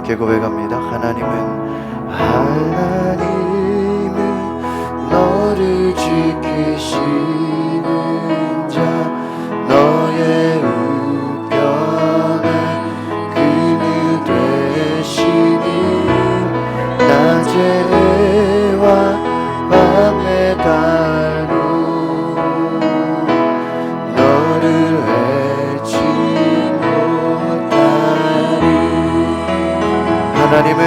함께 고백합니다. 하나님은 너를 지키시는 자, 너의 우편에 그늘 되시니 낮에와 밤에 달로 너를 해치 못하리. 하나님은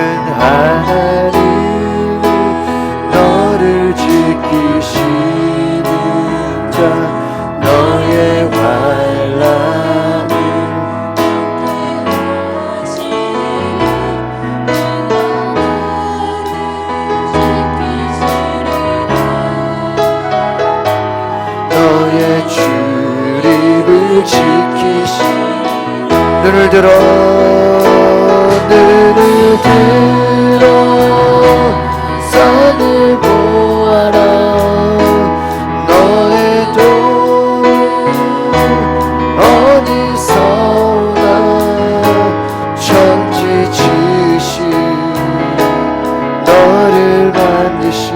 너를 지키시는 자, 너의 환난을 너의 출입을 지키시. 눈을 들어 산을 보아라. 너의 도움 어디서 오나. 천지 지으신 너를 만드신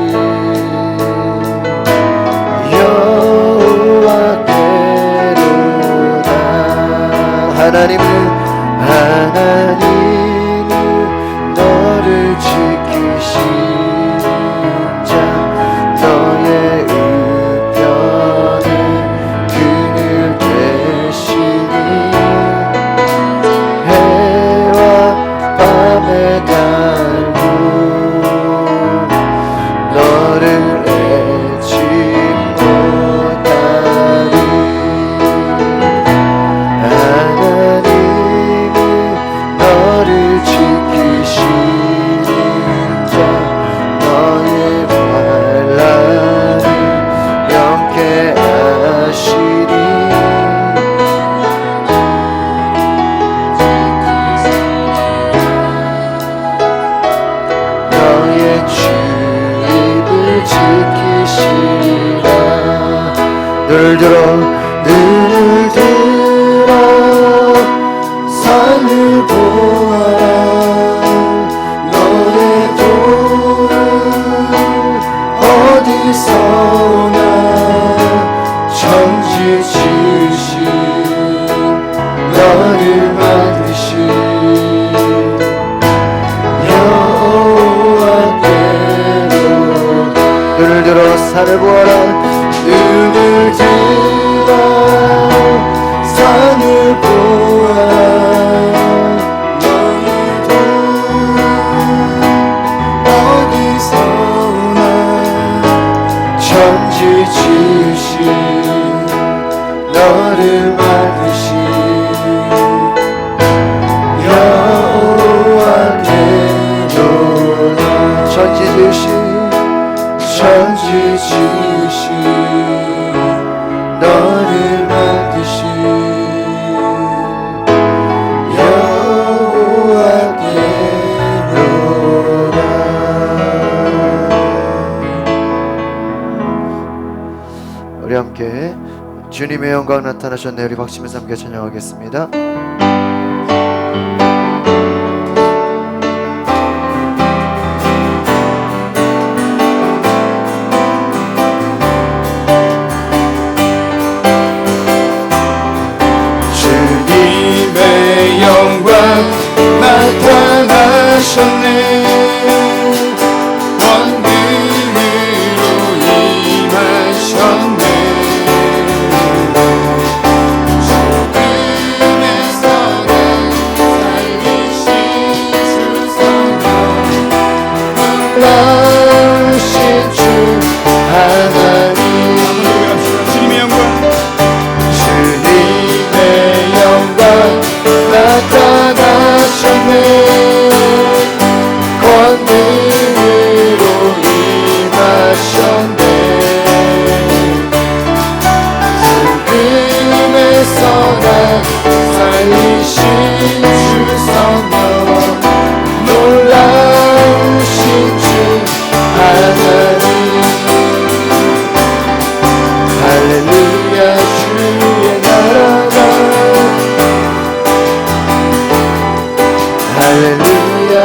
여호와께로다. 하나님은 너를 지키시는 자, 너의 우편에 그늘 되시니 해와 밤에 달고 너를 해치 못하리. 너를 지키시는 자, 너의 환난을 명쾌하시니 너의 출입을 지키시라. 눈을 들어 산을 보아라. 너의 도움 어디서 오나. 천지 지으신 너를 만드신 여호와께로다. 눈을 들어 산을 보아라. 눈을 들어 산을 보아라. 너의 도움 어디서 오나. 천지 지으신 너를 만드신 여호와께로다. 천지 지으신 너를 만드신 여호와께로다. 우리 함께 주님의 영광 나타나셨네. 우리 박수면서 함께 찬양하겠습니다. 나타나셨네. 원근으로 임하셨네. 죽음에서 날 살리신 주 성령, 놀라우신 주 하나님. 주님의 영광, 주님의 영광 나타나셨네. 권능으로 임하셨네. 죽음에서 날 살리신 주 성령, 놀라우신 주 하나님. 할렐루야. 주의 나라가 할렐루야.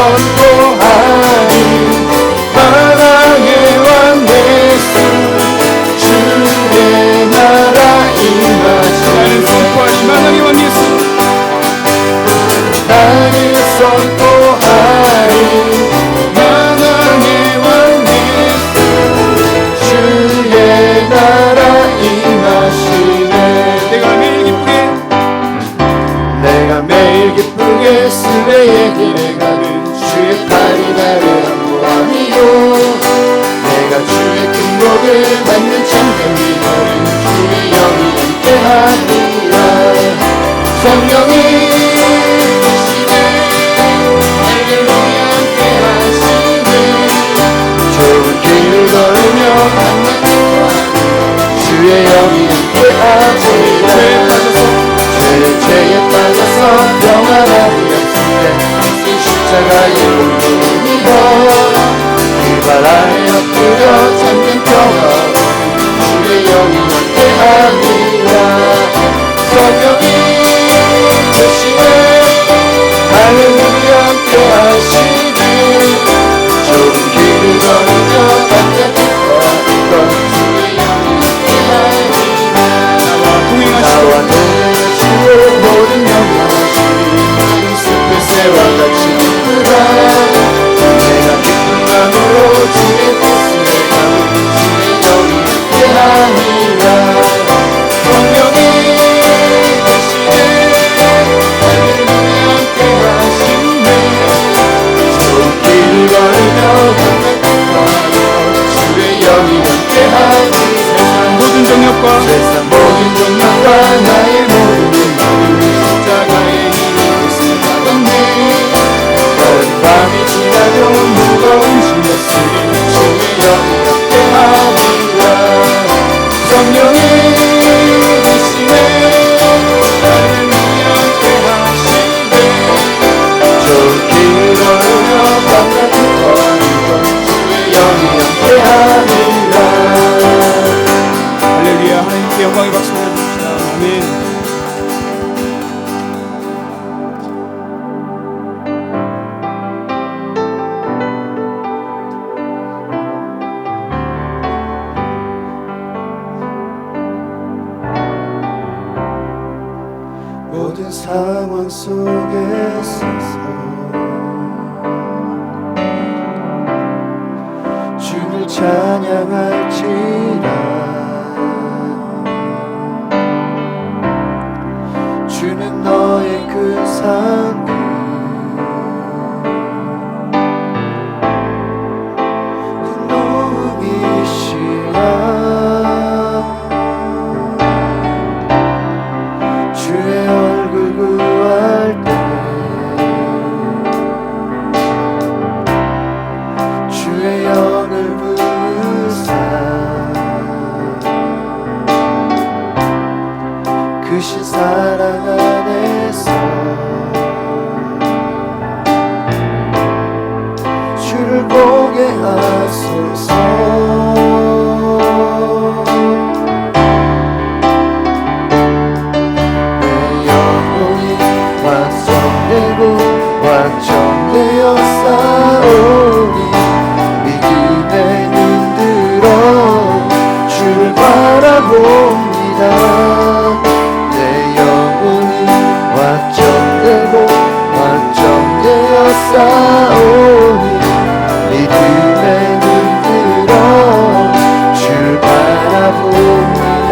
선포하리 사랑의 왕 예수 주의 나라 임하시네 사랑의 왕 예수 나를 선포하리 사랑의 왕 예수 주의 나라 임하시네 내가 매일 기쁘게 수레의 길에 가는 주의 팔이 나를 안보하리요 내가 주의 큰 복을 받는 참된 기도는 주의 영이 함께하리라 성령이 오시네 할렐루야 함께하시네 좋은 길을 걸으며 만나기와 주의 영이 함께하시네 죄에 빠져서 평안하리 없을때 십자가의 공로를 믿어 그 발 아래 엎드려 잠든 평화 주의 영이 함께하리라 성령이 오시네 할렐루야 함께하시네 좋은 길을 걸으며 반짝이고 주의 영이 함께하리라 나와 동행하시고 모든 영광하시니 숲의 새와 같이 기쁘다 내가 기쁜 마음으로 주의 뜻을 가는 주의 영이 함께하니라 성령이 오시네 할렐루야 함께하시네 좋은 길을 걸으며 반짝이고 주의 영이 함께하니 세상 모든 정욕과 나의 모든 영광을 십자가의 힘으로 쓰다듬네 다른 밤이 지나도 무거운 짐없으니 주의 영이 함께하리라 성령이 오시네 할렐루야 함께하시네 좋은 길을 걸으며 밤낮을 거하는 주의 영이 함께하리라 할렐루야 하나님께 영광의 박수 보내주십시다 아멘 모든 상황 속에 서서 주를 찬양할지라 주는 너의 큰 상급 큰 도움이시라 주의 얼굴 구할 때 주의 영을 부으사 크신 사랑 안에서 주를 보게 하소서 내 영혼이 완성되고 완전되어 싸우니 믿음에 눈들어 주를 바라봅니다 내 영혼이 완전되고 완전되어 싸우니 믿음에 눈들어 주를 바라봅니다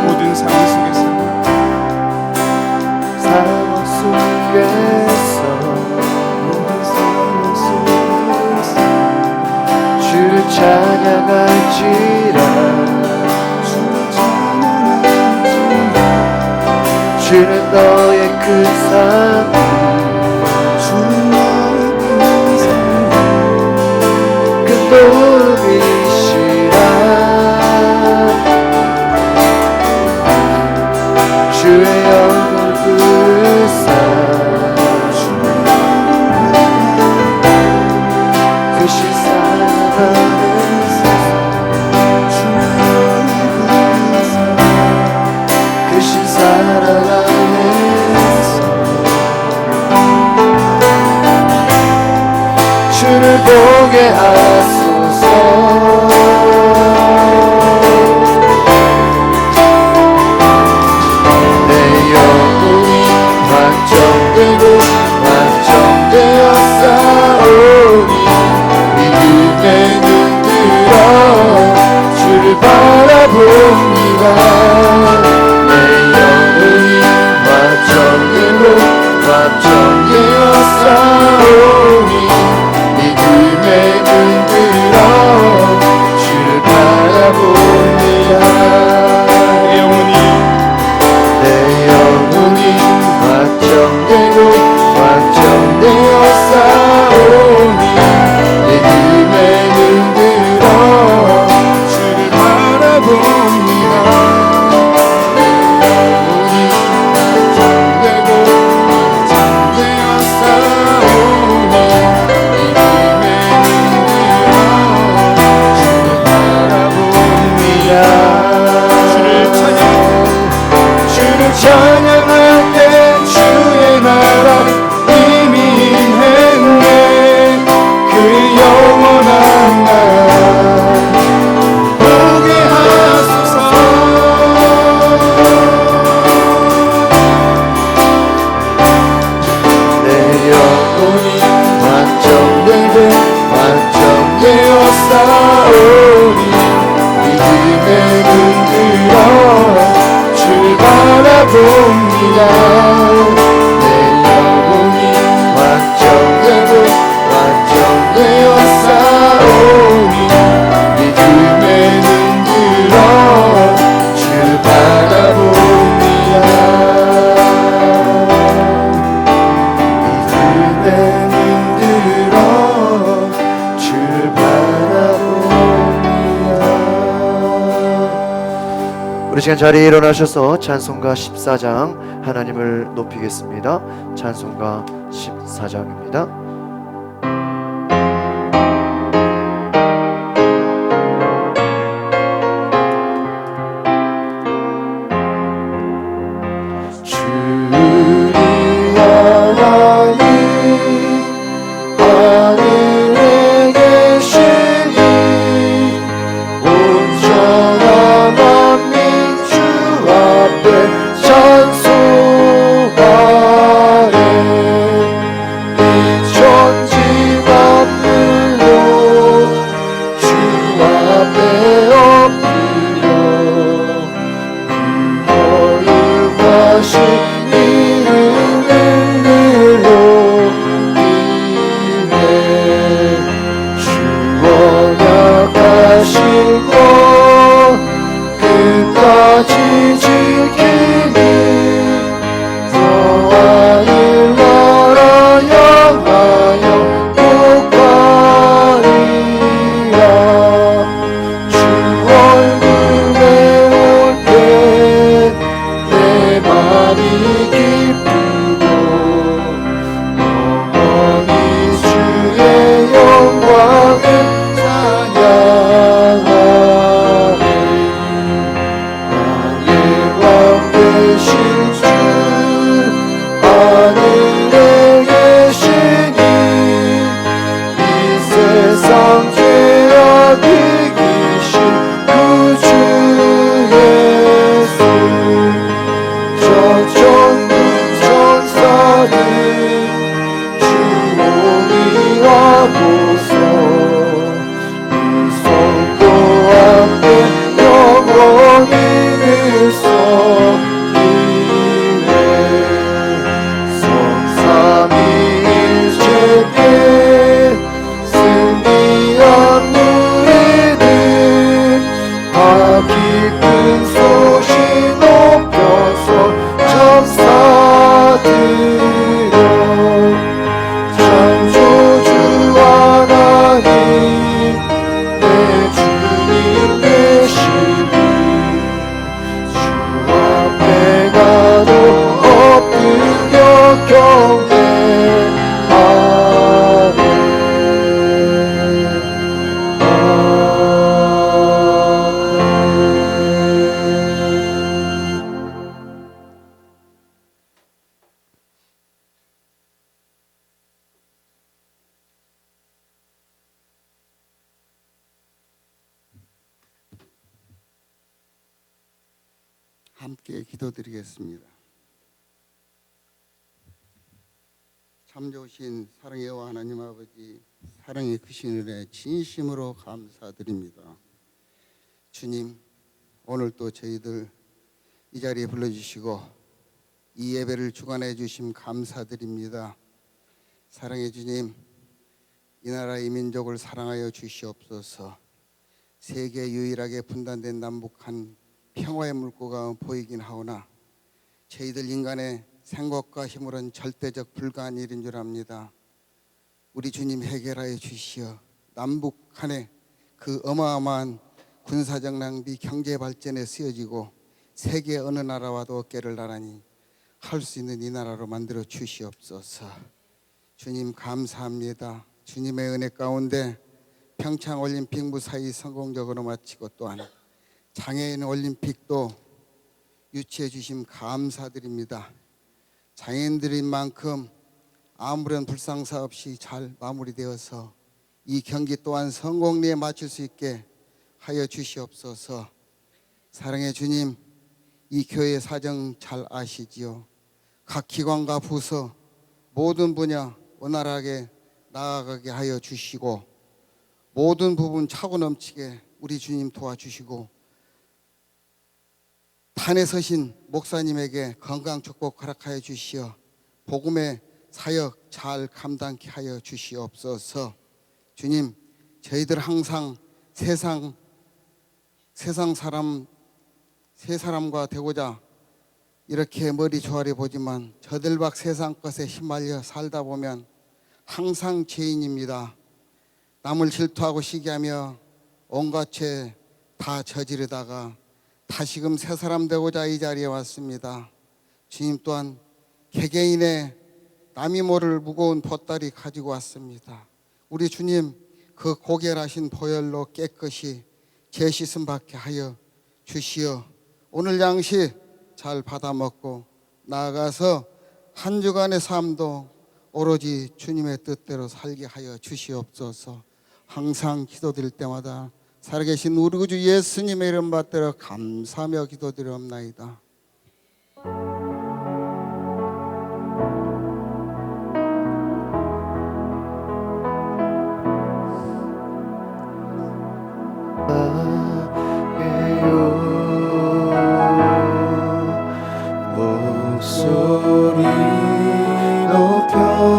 모든 상황 속에서 모든 상황 속에서 주를 찬양할지라 주는 너의 큰 삶 큰 도움이시라 주의 영을 부으사 크신 사랑 안에서 크신 사랑 안에서 보게 하소서. 내 영혼이 확정되고 확정되어 싸우니 믿음에 눈들어 주를 바라봅니다. 내 영혼이 확정되고 확정되어 싸우니 믿음에 눈들어 주를 바라봅니다. 내 영혼이 확정되고 확정되어 싸우니 믿음에 눈들어 주를 바라봅니다. 내 영혼이 확정되고 확정되어 싸우니 믿음에 눈들어 주를 바라봅니다. 주를 찬양할 때 주의 나라 이미 임했네. 그 영원한 나라 보게 하소서. 내 영혼이 완전되고 완전되어 싸우니 믿음에 눈들어 주를 바라봅니다. 내 영혼이 완전되고 완전되어 싸우니 믿음에 눈들어 주를 바라봅니다. 믿음에 눈들어 주를 바라봅니다. 우리 시간 자리에 일어나셔서 찬송가 14장 하나님을 높이겠습니다. 찬송가 14장입니다. 주의 하나님 하늘에 계시니 온전한 만민 주 앞에 찬송하네. 이 천지 만물로 주 앞에 엎드려 거룩하신 이름을 높이네. 주 언약하시고 끝까지 지키는 너와의 나라 영하여 복하리라. 주 얼굴에 올 때 내 맘이 기쁘고 영원히 주의 영광을 찬양하네. 왕의 왕 되신 주 하늘에 계시니 이 세상 죄악 이기신 구주 예수. 저 천군 천사들 주 오리하고서 이 성도 앞에 영원히 늘 섬기네. 성삼위일체께 승리한 노래들 다 기쁜 소식 높여서 감사드려. 창조주 하나님 내 주님 되시니 주 앞에 나도 엎드려 경배하네. 함께 기도드리겠습니다. 참 좋으신 사랑의 여호와 하나님 아버지, 사랑의 크신 은혜 진심으로 감사드립니다. 주님, 오늘 또 저희들 이 자리에 불러주시고 이 예배를 주관해 주심 감사드립니다. 사랑의 주님, 이 나라 이 민족을 사랑하여 주시옵소서. 세계 유일하게 분단된 남북한 평화의 물꼬가 보이긴 하오나 저희들 인간의 생각과 힘으로는 절대적 불가한 일인 줄 압니다. 우리 주님 해결하여 주시어 남북한의 그 어마어마한 군사적 낭비, 경제 발전에 쓰여지고 세계 어느 나라와도 어깨를 나란히 할 수 있는 이 나라로 만들어 주시옵소서. 주님 감사합니다. 주님의 은혜 가운데 평창 올림픽 무사히 성공적으로 마치고 또한 장애인 올림픽도 유치해 주심 감사드립니다. 장애인들인 만큼 아무런 불상사 없이 잘 마무리되어서 이 경기 또한 성공리에 마칠 수 있게 하여 주시옵소서. 사랑의 주님, 이 교회 사정 잘 아시지요. 각 기관과 부서 모든 분야 원활하게 나아가게 하여 주시고 모든 부분 차고 넘치게 우리 주님 도와주시고 단에 서신 목사님에게 건강 축복 허락하여 주시어 복음의 사역 잘 감당케 하여 주시옵소서. 주님, 저희들 항상 세 사람과 되고자 이렇게 머리 조아려 보지만 저들박 세상 것에 휘말려 살다 보면 항상 죄인입니다. 남을 질투하고 시기하며 온갖 죄 다 저지르다가 다시금 새 사람 되고자 이 자리에 왔습니다. 주님 또한 개개인의 남이 모를 무거운 보따리 가지고 왔습니다. 우리 주님 그 고결하신 보혈로 깨끗이 죄 씻음 받게 하여 주시어 오늘 양식 잘 받아 먹고 나아가서 한 주간의 삶도 오로지 주님의 뜻대로 살게 하여 주시옵소서. 항상 기도드릴 때마다 살아계신 우리 구주 예수님의 이름 받들어 감사하며 기도드리옵나이다. 목소리 높여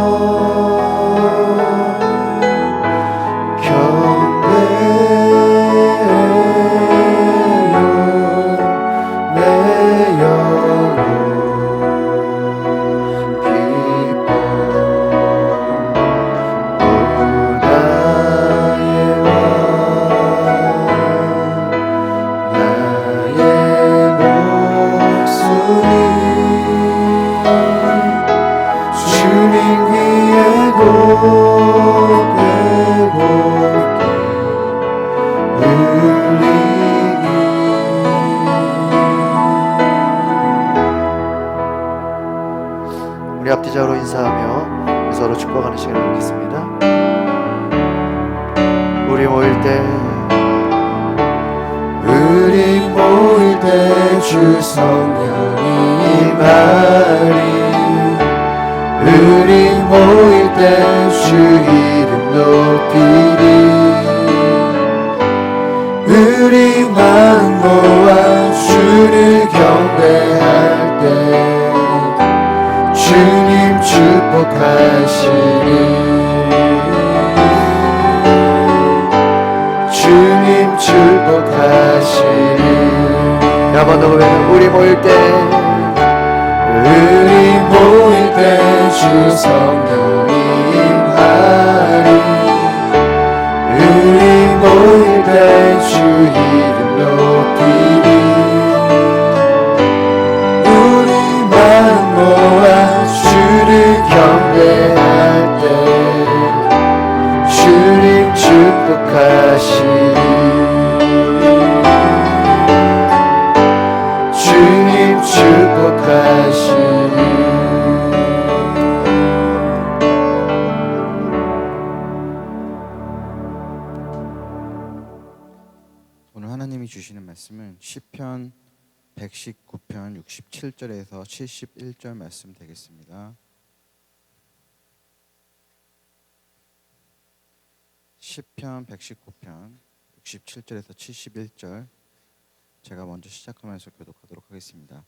우리 앞뒤자로 인사하며 서로 축복하는 시간을 갖겠습니다. 우리 모일 때 주 성령이 임하리. 우리 모일 때 주 이름 높이리. 우리만 모아 주를 경배할 때 주님 축복하시리. 주님 축복하시리. 한번 더 보면 우리 모일 때 주 성령이 임하리. 우리 모일 때 주 이름 높이리. 우리만 모아 주를 경배할 때 주님 축복하시리. 주님 축복하시리. 오늘 하나님이 주시는 말씀은 시편 119편 67절에서 71절 말씀 되겠습니다. 시편 119편 67절에서 71절 제가 먼저 시작하면서 교독하도록 하겠습니다.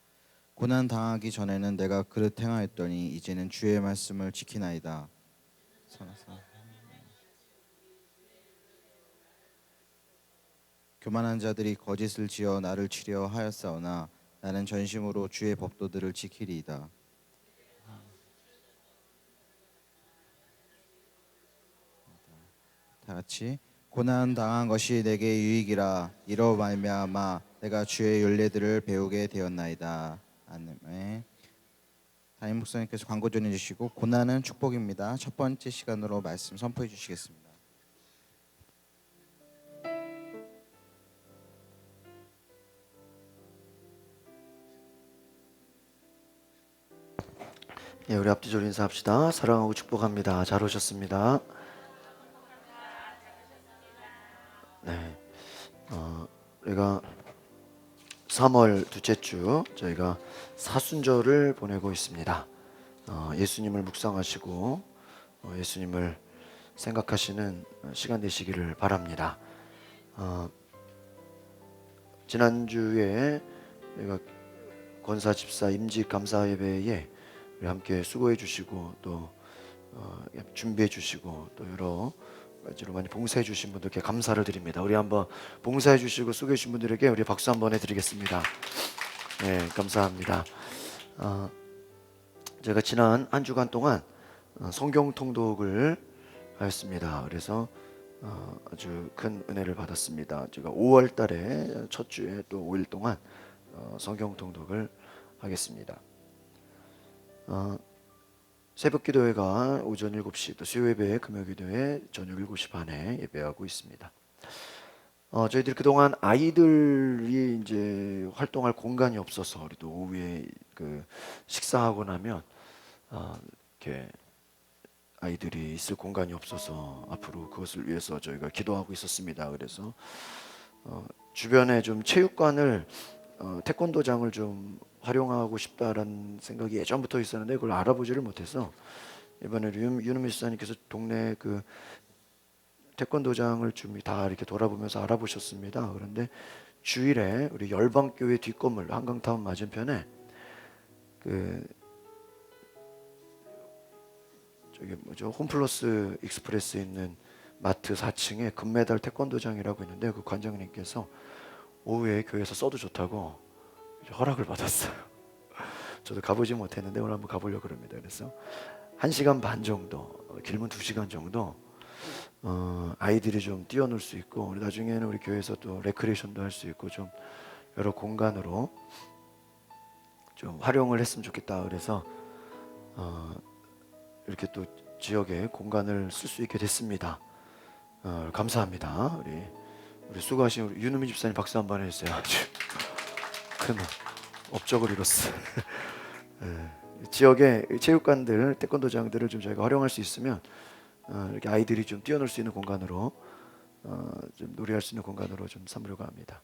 고난 당하기 전에는 내가 그릇 행하였더니 이제는 주의 말씀을 지키나이다. 교만한 자들이 거짓을 지어 나를 치려 하였사오나 나는 전심으로 주의 법도들을 지키리이다. 다 같이 고난 당한 것이 내게 유익이라 이로 말미암아 내가 주의 율례들을 배우게 되었나이다. 아멘. 담임 목사님께서 광고 전해 주시고 고난은 축복입니다. 첫 번째 시간으로 말씀 선포해 주시겠습니다. 예, 우리 앞뒤로 인사합시다. 사랑하고 축복합니다. 잘 오셨습니다. 네, 우리가 3월 둘째 주 저희가 사순절을 보내고 있습니다. 예수님을 묵상하시고 예수님을 생각하시는 시간 되시기를 바랍니다. 지난주에 저희가 권사 집사 임직 감사 예배에 우리 함께 수고해 주시고 또 준비해 주시고 또 여러 가지로 많이 봉사해 주신 분들께 감사를 드립니다. 우리 한번 봉사해 주시고 수고해 주신 분들에게 우리 박수 한번 해드리겠습니다. 네, 감사합니다. 제가 지난 한 주간 동안 성경 통독을 하였습니다. 그래서 아주 큰 은혜를 받았습니다. 제가 5월 달에 첫 주에 또 5일 동안 성경 통독을 하겠습니다. 새벽 기도회가 오전 7시, 또 수요 예배, 금요 기도회 저녁 7시 반에 예배하고 있습니다. 저희들 그동안 아이들이 이제 활동할 공간이 없어서 우리도 오후에 그 식사하고 나면 이렇게 아이들이 있을 공간이 없어서 앞으로 그것을 위해서 저희가 기도하고 있었습니다. 그래서 주변에 좀 체육관을 태권도장을 좀 활용하고 싶다라는 생각이 예전부터 있었는데 그걸 알아보지를 못해서 이번에 윤우미 수사님께서 동네 그 태권도장을 좀 다 이렇게 돌아보면서 알아보셨습니다. 그런데 주일에 우리 열방교회 뒷건물 한강타운 맞은편에 그 저기 뭐죠 홈플러스 익스프레스에 있는 마트 4층에 금메달 태권도장이라고 있는데 그 관장님께서 오후에 교회에서 써도 좋다고 허락을 받았어요. 저도 가보지 못했는데 오늘 한번 가보려고 합니다. 그래서 1시간 반 정도, 길면 2시간 정도 아이들이 좀 뛰어놀 수 있고 우리 나중에는 우리 교회에서 또 레크레이션도 할 수 있고 좀 여러 공간으로 좀 활용을 했으면 좋겠다. 그래서 이렇게 또 지역에 공간을 쓸 수 있게 됐습니다. 감사합니다. 우리 수고하신 우리 윤우미 집사님 박수 한번 해주세요. 아주 큰 업적을 이뤘어요. 지역의 체육관들, 태권도장들을 좀 저희가 활용할 수 있으면 이렇게 아이들이 좀 뛰어놀 수 있는 공간으로 좀 놀이할 수 있는 공간으로 좀 삼으려고 합니다.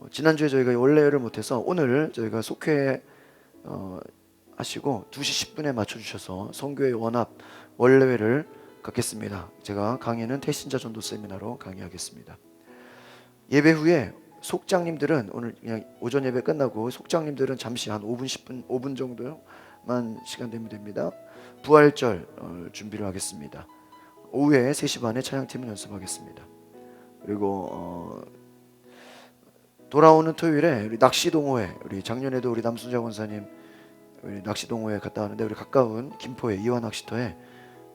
지난주에 저희가 원래를 못해서 오늘 저희가 속회 하시고 2시 10분에 맞춰주셔서 성교회 원합 원래회를 갖겠습니다. 제가 강의는 태신자 전도 세미나로 강의하겠습니다. 예배 후에 속장님들은 오늘 그냥 오전 예배 끝나고 속장님들은 잠시 한 5분 10분 5분 정도만 시간 되면 됩니다. 부활절 준비를 하겠습니다. 오후에 3시 반에 찬양팀을 연습하겠습니다. 그리고 돌아오는 토요일에 우리 낚시동호회 우리 작년에도 우리 남순자 권사님 우리 낚시동호회 갔다 왔는데 우리 가까운 김포의 이화 낚시터에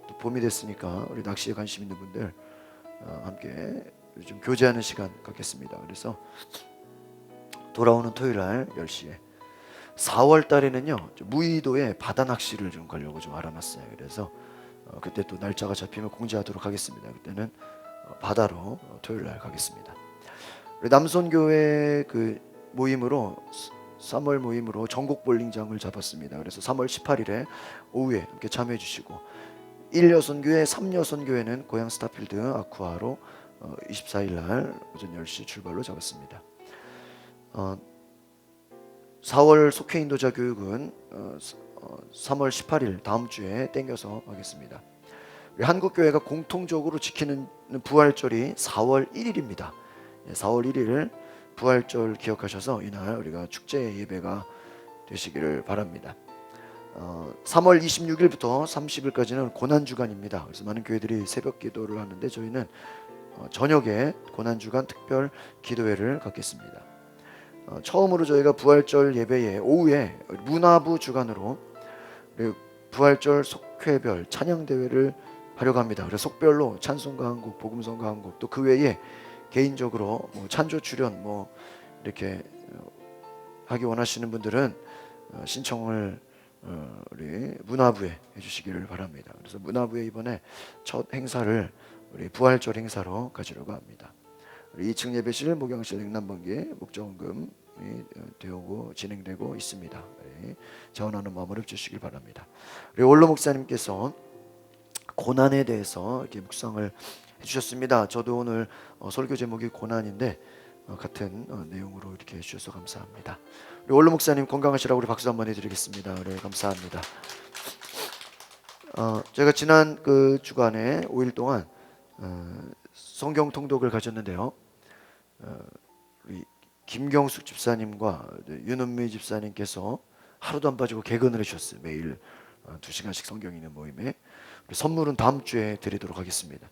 또 봄이 됐으니까 우리 낚시에 관심 있는 분들 함께 좀 교제하는 시간 갖겠습니다. 그래서 돌아오는 토요일 날 10시에 4월 달에는요 무의도에 바다 낚시를 좀 가려고 좀 알아놨어요. 그래서 그때 또 날짜가 잡히면 공지하도록 하겠습니다. 그때는 바다로 토요일 날 가겠습니다. 우리 남손교회 그 모임으로 3월 모임으로 전국 볼링장을 잡았습니다. 그래서 3월 18일에 오후에 함께 참여해 주시고 1여선교회 3여선교회는 고향 스타필드 아쿠아로 24일 날 오전 10시 출발로 잡았습니다. 4월 속회 인도자 교육은 3월 18일 다음 주에 땡겨서 하겠습니다. 우리 한국 교회가 공통적으로 지키는 부활절이 4월 1일입니다. 4월 1일 부활절 기억하셔서 이날 우리가 축제 예배가 되시기를 바랍니다. 3월 26일부터 30일까지는 고난 주간입니다. 그래서 많은 교회들이 새벽 기도를 하는데 저희는 저녁에 고난 주간 특별 기도회를 갖겠습니다. 처음으로 저희가 부활절 예배에 오후에 문화부 주간으로 부활절 속회별 찬양 대회를 하려고 합니다. 그래서 속별로 찬송가 한 곡, 복음성가 한 곡, 또 그 외에 개인적으로 찬조 출연 이렇게 하기 원하시는 분들은 신청을 우리 문화부에 해주시기를 바랍니다. 그래서 문화부에 이번에 첫 행사를 우리 부활절 행사로 가지려고 합니다. 우리 2층 예배실, 목양실, 냉난번기 목자원금이 되고 진행되고 있습니다. 자원하는 마음을 주시길 바랍니다. 우리 원로 목사님께서 고난에 대해서 이렇게 묵상을 해주셨습니다. 저도 오늘 설교 제목이 고난인데 같은 내용으로 이렇게 해주셔서 감사합니다. 우리 원로 목사님 건강하시라고 우리 박수 한번 해드리겠습니다. 네, 감사합니다. 제가 지난 그 주간에 5일 동안 성경 통독을 가졌는데요. 우리 김경숙 집사님과 윤은미 집사님께서 하루도 안 빠지고 개근을 해주셨어요. 매일 2시간씩 성경 읽는 모임에. 선물은 다음 주에 드리도록 하겠습니다.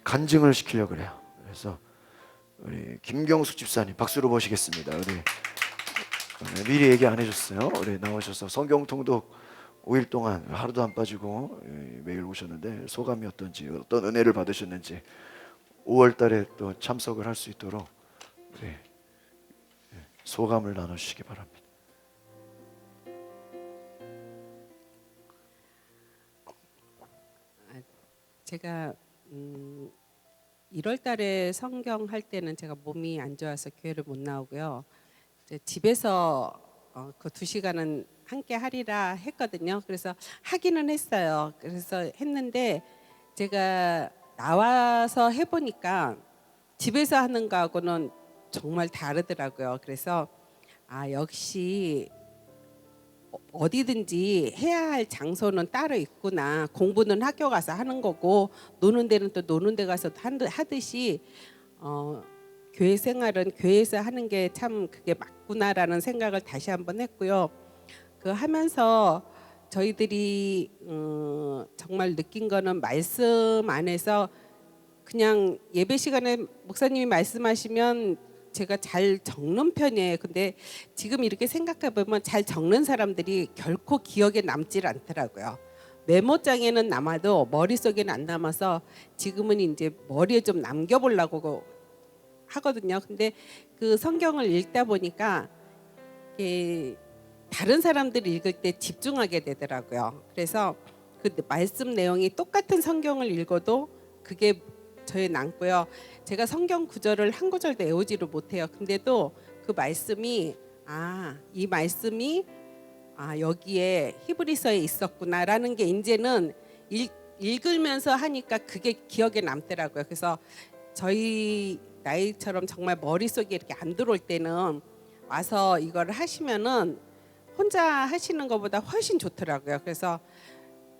간증을 시키려고 그래요. 그래서 우리 김경숙 집사님 박수로 모시겠습니다. 우리 미리 얘기 안 해줬어요. 우리 나오셔서 성경 통독 5일 동안 하루도 안 빠지고 매일 오셨는데 소감이 어떤지, 어떤 은혜를 받으셨는지 5월 달에 또 참석을 할 수 있도록 우리 소감을 나눠주시기 바랍니다. 제가 1월 달에 성경 할 때는 제가 몸이 안 좋아서 교회를 못 나오고요. 이제 집에서 그 2시간은 함께 하리라 했거든요. 그래서 하기는 했어요. 그래서 했는데 제가 나와서 해보니까 집에서 하는 거하고는 정말 다르더라고요. 그래서 역시 어디든지 해야 할 장소는 따로 있구나. 공부는 학교 가서 하는 거고 노는 데는 또 노는 데 가서 하듯이 교회 생활은 교회에서 하는 게 참 그게 맞구나라는 생각을 다시 한번 했고요. 그 하면서 저희들이 정말 느낀 거는 말씀 안에서 그냥 예배 시간에 목사님이 말씀하시면 제가 잘 적는 편이에요. 근데 지금 이렇게 생각해 보면 잘 적는 사람들이 결코 기억에 남질 않더라고요. 메모장에는 남아도 머릿속에는 안 남아서 지금은 이제 머리에 좀 남겨보려고 하거든요. 근데 그 성경을 읽다 보니까 다른 사람들이 읽을 때 집중하게 되더라고요. 그래서 그 말씀 내용이 똑같은 성경을 읽어도 그게 저에 남고요. 제가 성경 구절을 한 구절도 외우지를 못해요. 근데도 그 말씀이 이 말씀이 여기에 히브리서에 있었구나라는 게 이제는 읽으면서 하니까 그게 기억에 남더라고요. 그래서 저희 나이처럼 정말 머릿속에 이렇게 안 들어올 때는 와서 이거를 하시면은 혼자 하시는 것보다 훨씬 좋더라고요. 그래서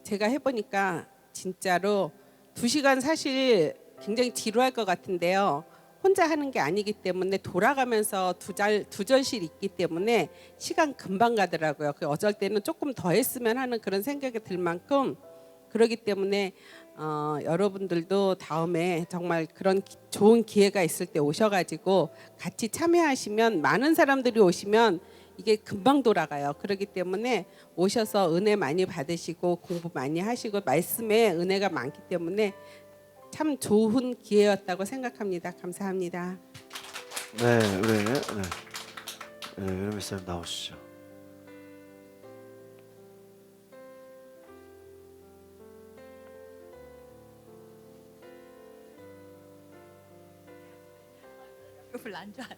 제가 해보니까 진짜로 2시간 사실 굉장히 지루할 것 같은데요. 혼자 하는 게 아니기 때문에 돌아가면서 두 절씩 있기 때문에 시간 금방 가더라고요. 어쩔 때는 조금 더 했으면 하는 그런 생각이 들 만큼 그렇기 때문에 여러분들도 다음에 정말 그런 좋은 기회가 있을 때 오셔가지고 같이 참여하시면 많은 사람들이 오시면 이게 금방 돌아가요. 그렇기 때문에 오셔서 은혜 많이 받으시고 공부 많이 하시고 말씀에 은혜가 많기 때문에 참 좋은 기회였다고 생각합니다. 감사합니다. 네, 우리 목사님 나오시죠. 별로 안 좋아해.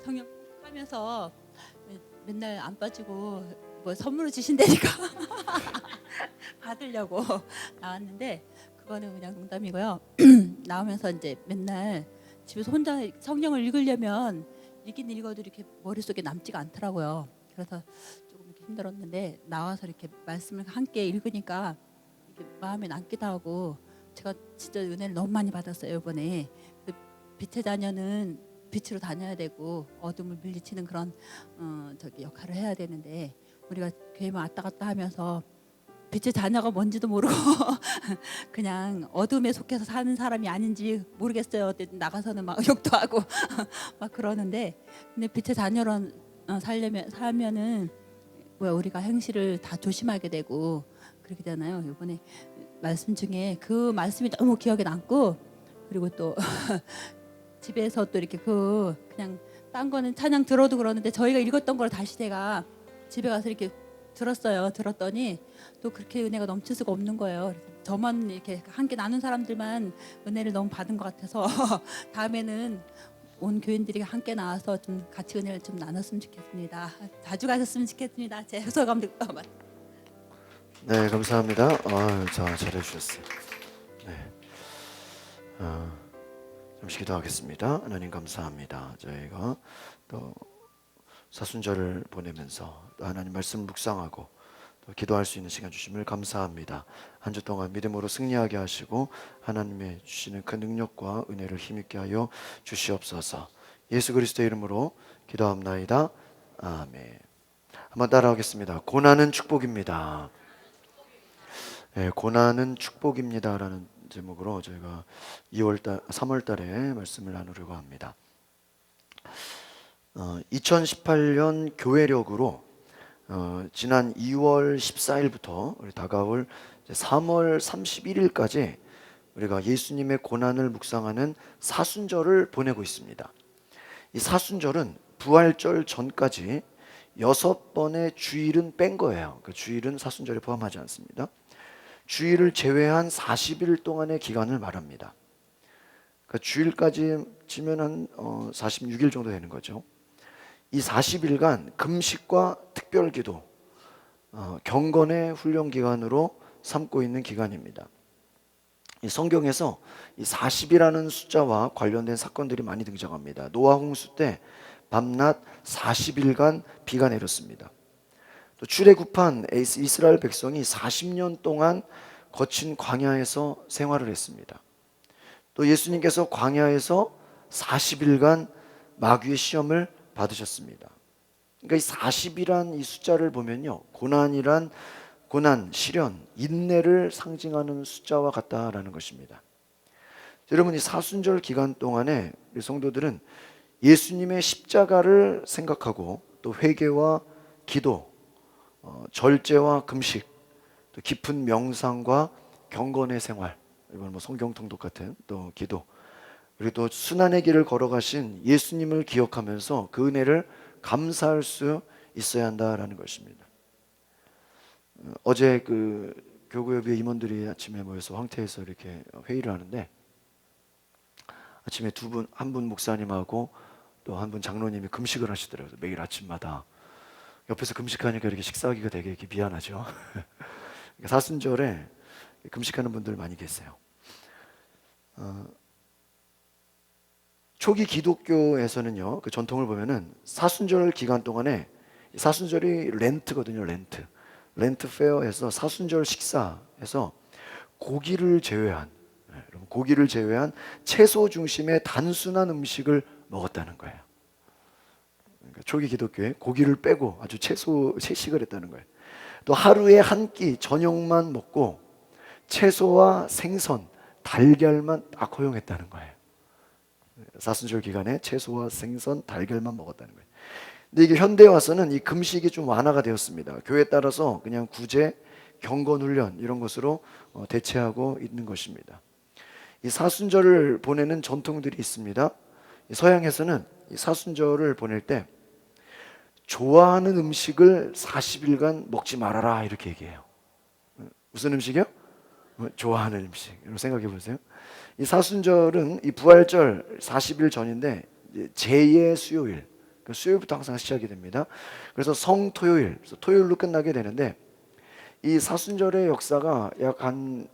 성경 하면서 맨날 안 빠지고 뭐 선물을 주신다니까 받으려고 나왔는데 그거는 그냥 농담이고요. 나오면서 이제 맨날 집에서 혼자 성경을 읽으려면 읽긴 읽어도 이렇게 머릿속에 남지가 않더라고요. 그래서 조금 이렇게 힘들었는데 나와서 이렇게 말씀을 함께 읽으니까 이렇게 마음에 남기도 하고 제가 진짜 은혜를 너무 많이 받았어요. 이번에 그 빛의 자녀는 빛으로 다녀야 되고 어둠을 물리치는 그런 저기 역할을 해야 되는데 우리가 교회만 왔다 갔다 하면서 빛의 자녀가 뭔지도 모르고 그냥 어둠에 속해서 사는 사람이 아닌지 모르겠어요. 나가서는 막 욕도 하고 막 그러는데 근데 빛의 자녀로 살면은 왜 우리가 행실을 다 조심하게 되고 그렇게 되잖아요. 이번에 말씀 중에 그 말씀이 너무 기억에 남고 그리고 또 집에서 또 이렇게 그냥 딴 거는 찬양 들어도 그러는데 저희가 읽었던 걸 다시 제가 집에 가서 이렇게 들었어요. 들었더니 또 그렇게 은혜가 넘칠 수가 없는 거예요. 그래서 저만 이렇게 함께 나눈 사람들만 은혜를 너무 받은 것 같아서 다음에는 온 교인들이 함께 나와서 좀 같이 은혜를 좀 나눴으면 좋겠습니다. 자주 가셨으면 좋겠습니다. 제 소감도 네, 감사합니다. 자, 잘해주셨어요. 네, 잠시 기도하겠습니다. 하나님 감사합니다. 저희가 또 사순절을 보내면서 또 하나님 말씀 묵상하고 또 기도할 수 있는 시간 주심을 감사합니다. 한 주 동안 믿음으로 승리하게 하시고 하나님의 주시는 그 능력과 은혜를 힘있게 하여 주시옵소서. 예수 그리스도의 이름으로 기도합나이다. 아멘. 한번 따라하겠습니다. 고난은 축복입니다. 네, 고난은 축복입니다라는 제목으로 저희가 3월달에 말씀을 나누려고 합니다. 2018년 교회력으로 지난 2월 14일부터 우리 다가올 3월 31일까지 우리가 예수님의 고난을 묵상하는 사순절을 보내고 있습니다. 이 사순절은 부활절 전까지 6번의 주일은 뺀 거예요. 그 주일은 사순절에 포함하지 않습니다. 주일을 제외한 40일 동안의 기간을 말합니다. 그 주일까지 치면 한 46일 정도 되는 거죠. 이 40일간 금식과 특별기도, 경건의 훈련 기간으로 삼고 있는 기간입니다. 이 성경에서 이 40이라는 숫자와 관련된 사건들이 많이 등장합니다. 노아 홍수 때 밤낮 40일간 비가 내렸습니다. 또 출애굽한 이스라엘 백성이 40년 동안 거친 광야에서 생활을 했습니다. 또 예수님께서 광야에서 40일간 마귀의 시험을 받으셨습니다. 그러니까 이 40이란 이 숫자를 보면요, 고난, 시련, 인내를 상징하는 숫자와 같다라는 것입니다. 여러분, 이 사순절 기간 동안에 우리 성도들은 예수님의 십자가를 생각하고 또 회개와 기도, 절제와 금식, 또 깊은 명상과 경건의 생활, 이건 성경 통독 같은 또 기도, 그리고 또 순환의 길을 걸어가신 예수님을 기억하면서 그 은혜를 감사할 수 있어야 한다라는 것입니다. 어제 그 교구협의 임원들이 아침에 모여서 황태에서 이렇게 회의를 하는데 아침에 한 분 목사님하고 또 한 분 장로님이 금식을 하시더라고요. 매일 아침마다 옆에서 금식하니까 이렇게 식사하기가 되게 이렇게 미안하죠. 사순절에 금식하는 분들 많이 계세요. 초기 기독교에서는요, 그 전통을 보면은 사순절 기간 동안에 사순절이 렌트거든요. 렌트 페어에서 사순절 식사에서 고기를 제외한 채소 중심의 단순한 음식을 먹었다는 거예요. 그러니까 초기 기독교에 고기를 빼고 아주 채식을 했다는 거예요. 또 하루에 한 끼 저녁만 먹고 채소와 생선, 달걀만 딱 허용했다는 거예요. 사순절 기간에 채소와 생선, 달걀만 먹었다는 거예요. 근데 이게 현대에 와서는 이 금식이 좀 완화가 되었습니다. 교회에 따라서 그냥 구제, 경건훈련 이런 것으로 대체하고 있는 것입니다. 이 사순절을 보내는 전통들이 있습니다. 서양에서는 이 사순절을 보낼 때 좋아하는 음식을 40일간 먹지 말아라 이렇게 얘기해요. 무슨 음식이요? 좋아하는 음식. 여러분 생각해 보세요. 이 사순절은 이 부활절 40일 전인데 제2의 수요일, 그 수요일부터 항상 시작이 됩니다. 그래서 성토요일, 토요일로 끝나게 되는데 이 사순절의 역사가 약 한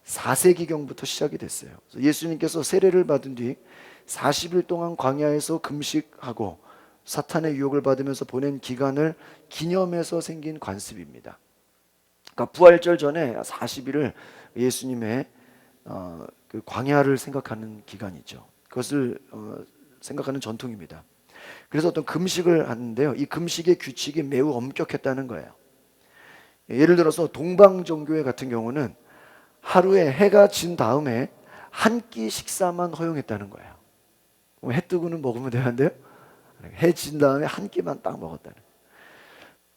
4세기경부터 시작이 됐어요. 그래서 예수님께서 세례를 받은 뒤 40일 동안 광야에서 금식하고 사탄의 유혹을 받으면서 보낸 기간을 기념해서 생긴 관습입니다. 그러니까 부활절 전에 40일을 예수님의 그 광야를 생각하는 기간이죠. 그것을 생각하는 전통입니다. 그래서 어떤 금식을 하는데요. 이 금식의 규칙이 매우 엄격했다는 거예요. 예를 들어서 동방종교회 같은 경우는 하루에 해가 진 다음에 한 끼 식사만 허용했다는 거예요. 해 뜨고는 먹으면 되는데요. 해 진 다음에 한 끼만 딱 먹었다는 거예요.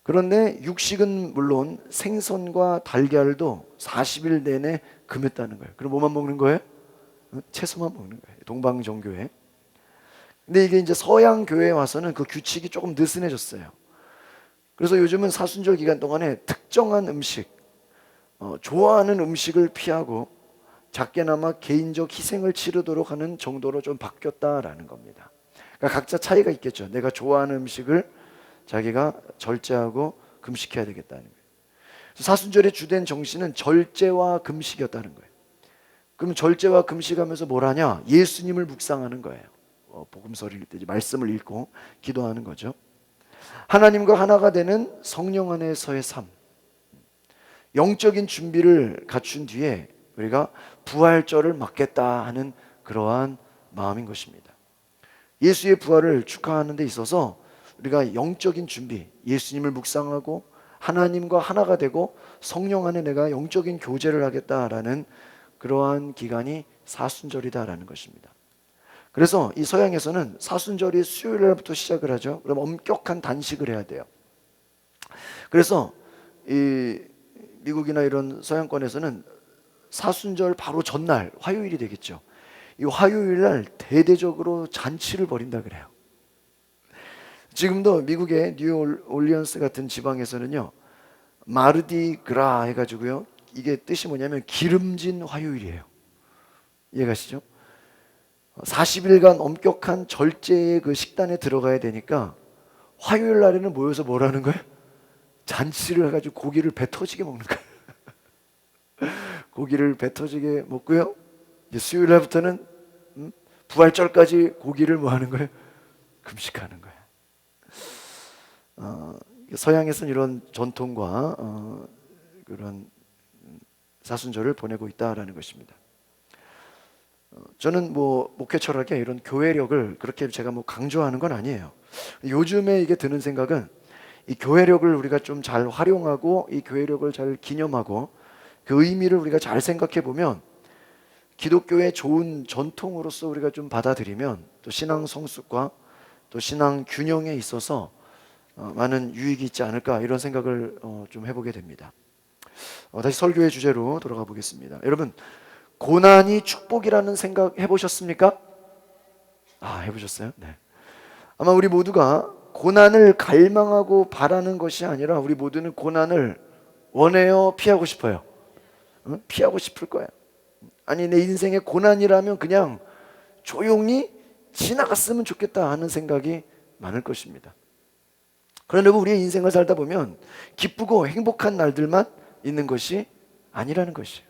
그런데 육식은 물론 생선과 달걀도 40일 내내 금했다는 거예요. 그럼 뭐만 먹는 거예요? 채소만 먹는 거예요. 동방종교회. 근데 이게 이제 서양 교회에 와서는 그 규칙이 조금 느슨해졌어요. 그래서 요즘은 사순절 기간 동안에 특정한 음식, 좋아하는 음식을 피하고 작게나마 개인적 희생을 치르도록 하는 정도로 좀 바뀌었다라는 겁니다. 그러니까 각자 차이가 있겠죠. 내가 좋아하는 음식을 자기가 절제하고 금식해야 되겠다는 거예요. 사순절의 주된 정신은 절제와 금식이었다는 거예요. 그럼 절제와 금식하면서 뭘 하냐? 예수님을 묵상하는 거예요. 복음서를 읽듯이 말씀을 읽고 기도하는 거죠. 하나님과 하나가 되는 성령 안에서의 삶. 영적인 준비를 갖춘 뒤에 우리가 부활절을 맞겠다 하는 그러한 마음인 것입니다. 예수의 부활을 축하하는 데 있어서 우리가 영적인 준비, 예수님을 묵상하고 하나님과 하나가 되고 성령 안에 내가 영적인 교제를 하겠다라는 그러한 기간이 사순절이다라는 것입니다. 그래서 이 서양에서는 사순절이 수요일 날부터 시작을 하죠. 그럼 엄격한 단식을 해야 돼요. 그래서 이 미국이나 이런 서양권에서는 사순절 바로 전날 화요일이 되겠죠. 이 화요일 날 대대적으로 잔치를 벌인다 그래요. 지금도 미국의 뉴올리언스 같은 지방에서는요, 마르디 그라 해가지고요, 이게 뜻이 뭐냐면 기름진 화요일이에요. 이해가시죠? 40일간 엄격한 절제의 그 식단에 들어가야 되니까 화요일 날에는 모여서 뭘 하는 거예요? 잔치를 해가지고 고기를 배 터지게 먹는 거예요. 고기를 배 터지게 먹고요, 이제 수요일 날부터는 부활절까지 고기를 뭐 하는 거예요? 금식하는 거예요. 서양에서는 이런 전통과 그런 사순절을 보내고 있다라는 것입니다. 저는 뭐 목회 철학에 이런 교회력을 그렇게 제가 뭐 강조하는 건 아니에요. 요즘에 이게 드는 생각은 이 교회력을 우리가 좀 잘 활용하고 이 교회력을 잘 기념하고 그 의미를 우리가 잘 생각해 보면 기독교의 좋은 전통으로서 우리가 좀 받아들이면 또 신앙 성숙과 또 신앙 균형에 있어서 많은 유익이 있지 않을까 이런 생각을 좀 해보게 됩니다. 다시 설교의 주제로 돌아가 보겠습니다. 여러분, 고난이 축복이라는 생각 해보셨습니까? 해보셨어요? 네. 아마 우리 모두가 고난을 갈망하고 바라는 것이 아니라 우리 모두는 고난을 원해요, 피하고 싶어요? 피하고 싶을 거예요. 아니, 내 인생에 고난이라면 그냥 조용히 지나갔으면 좋겠다 하는 생각이 많을 것입니다. 그런데 우리의 인생을 살다 보면 기쁘고 행복한 날들만 있는 것이 아니라는 것이에요.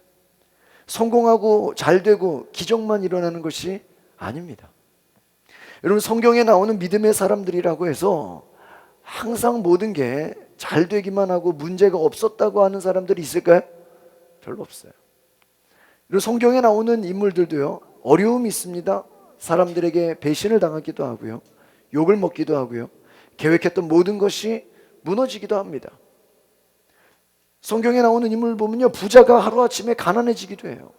성공하고 잘되고 기적만 일어나는 것이 아닙니다. 여러분, 성경에 나오는 믿음의 사람들이라고 해서 항상 모든 게 잘 되기만 하고 문제가 없었다고 하는 사람들이 있을까요? 별로 없어요. 그리고 성경에 나오는 인물들도요, 어려움이 있습니다. 사람들에게 배신을 당하기도 하고요, 욕을 먹기도 하고요, 계획했던 모든 것이 무너지기도 합니다. 성경에 나오는 인물 보면요, 부자가 하루아침에 가난해지기도 해요.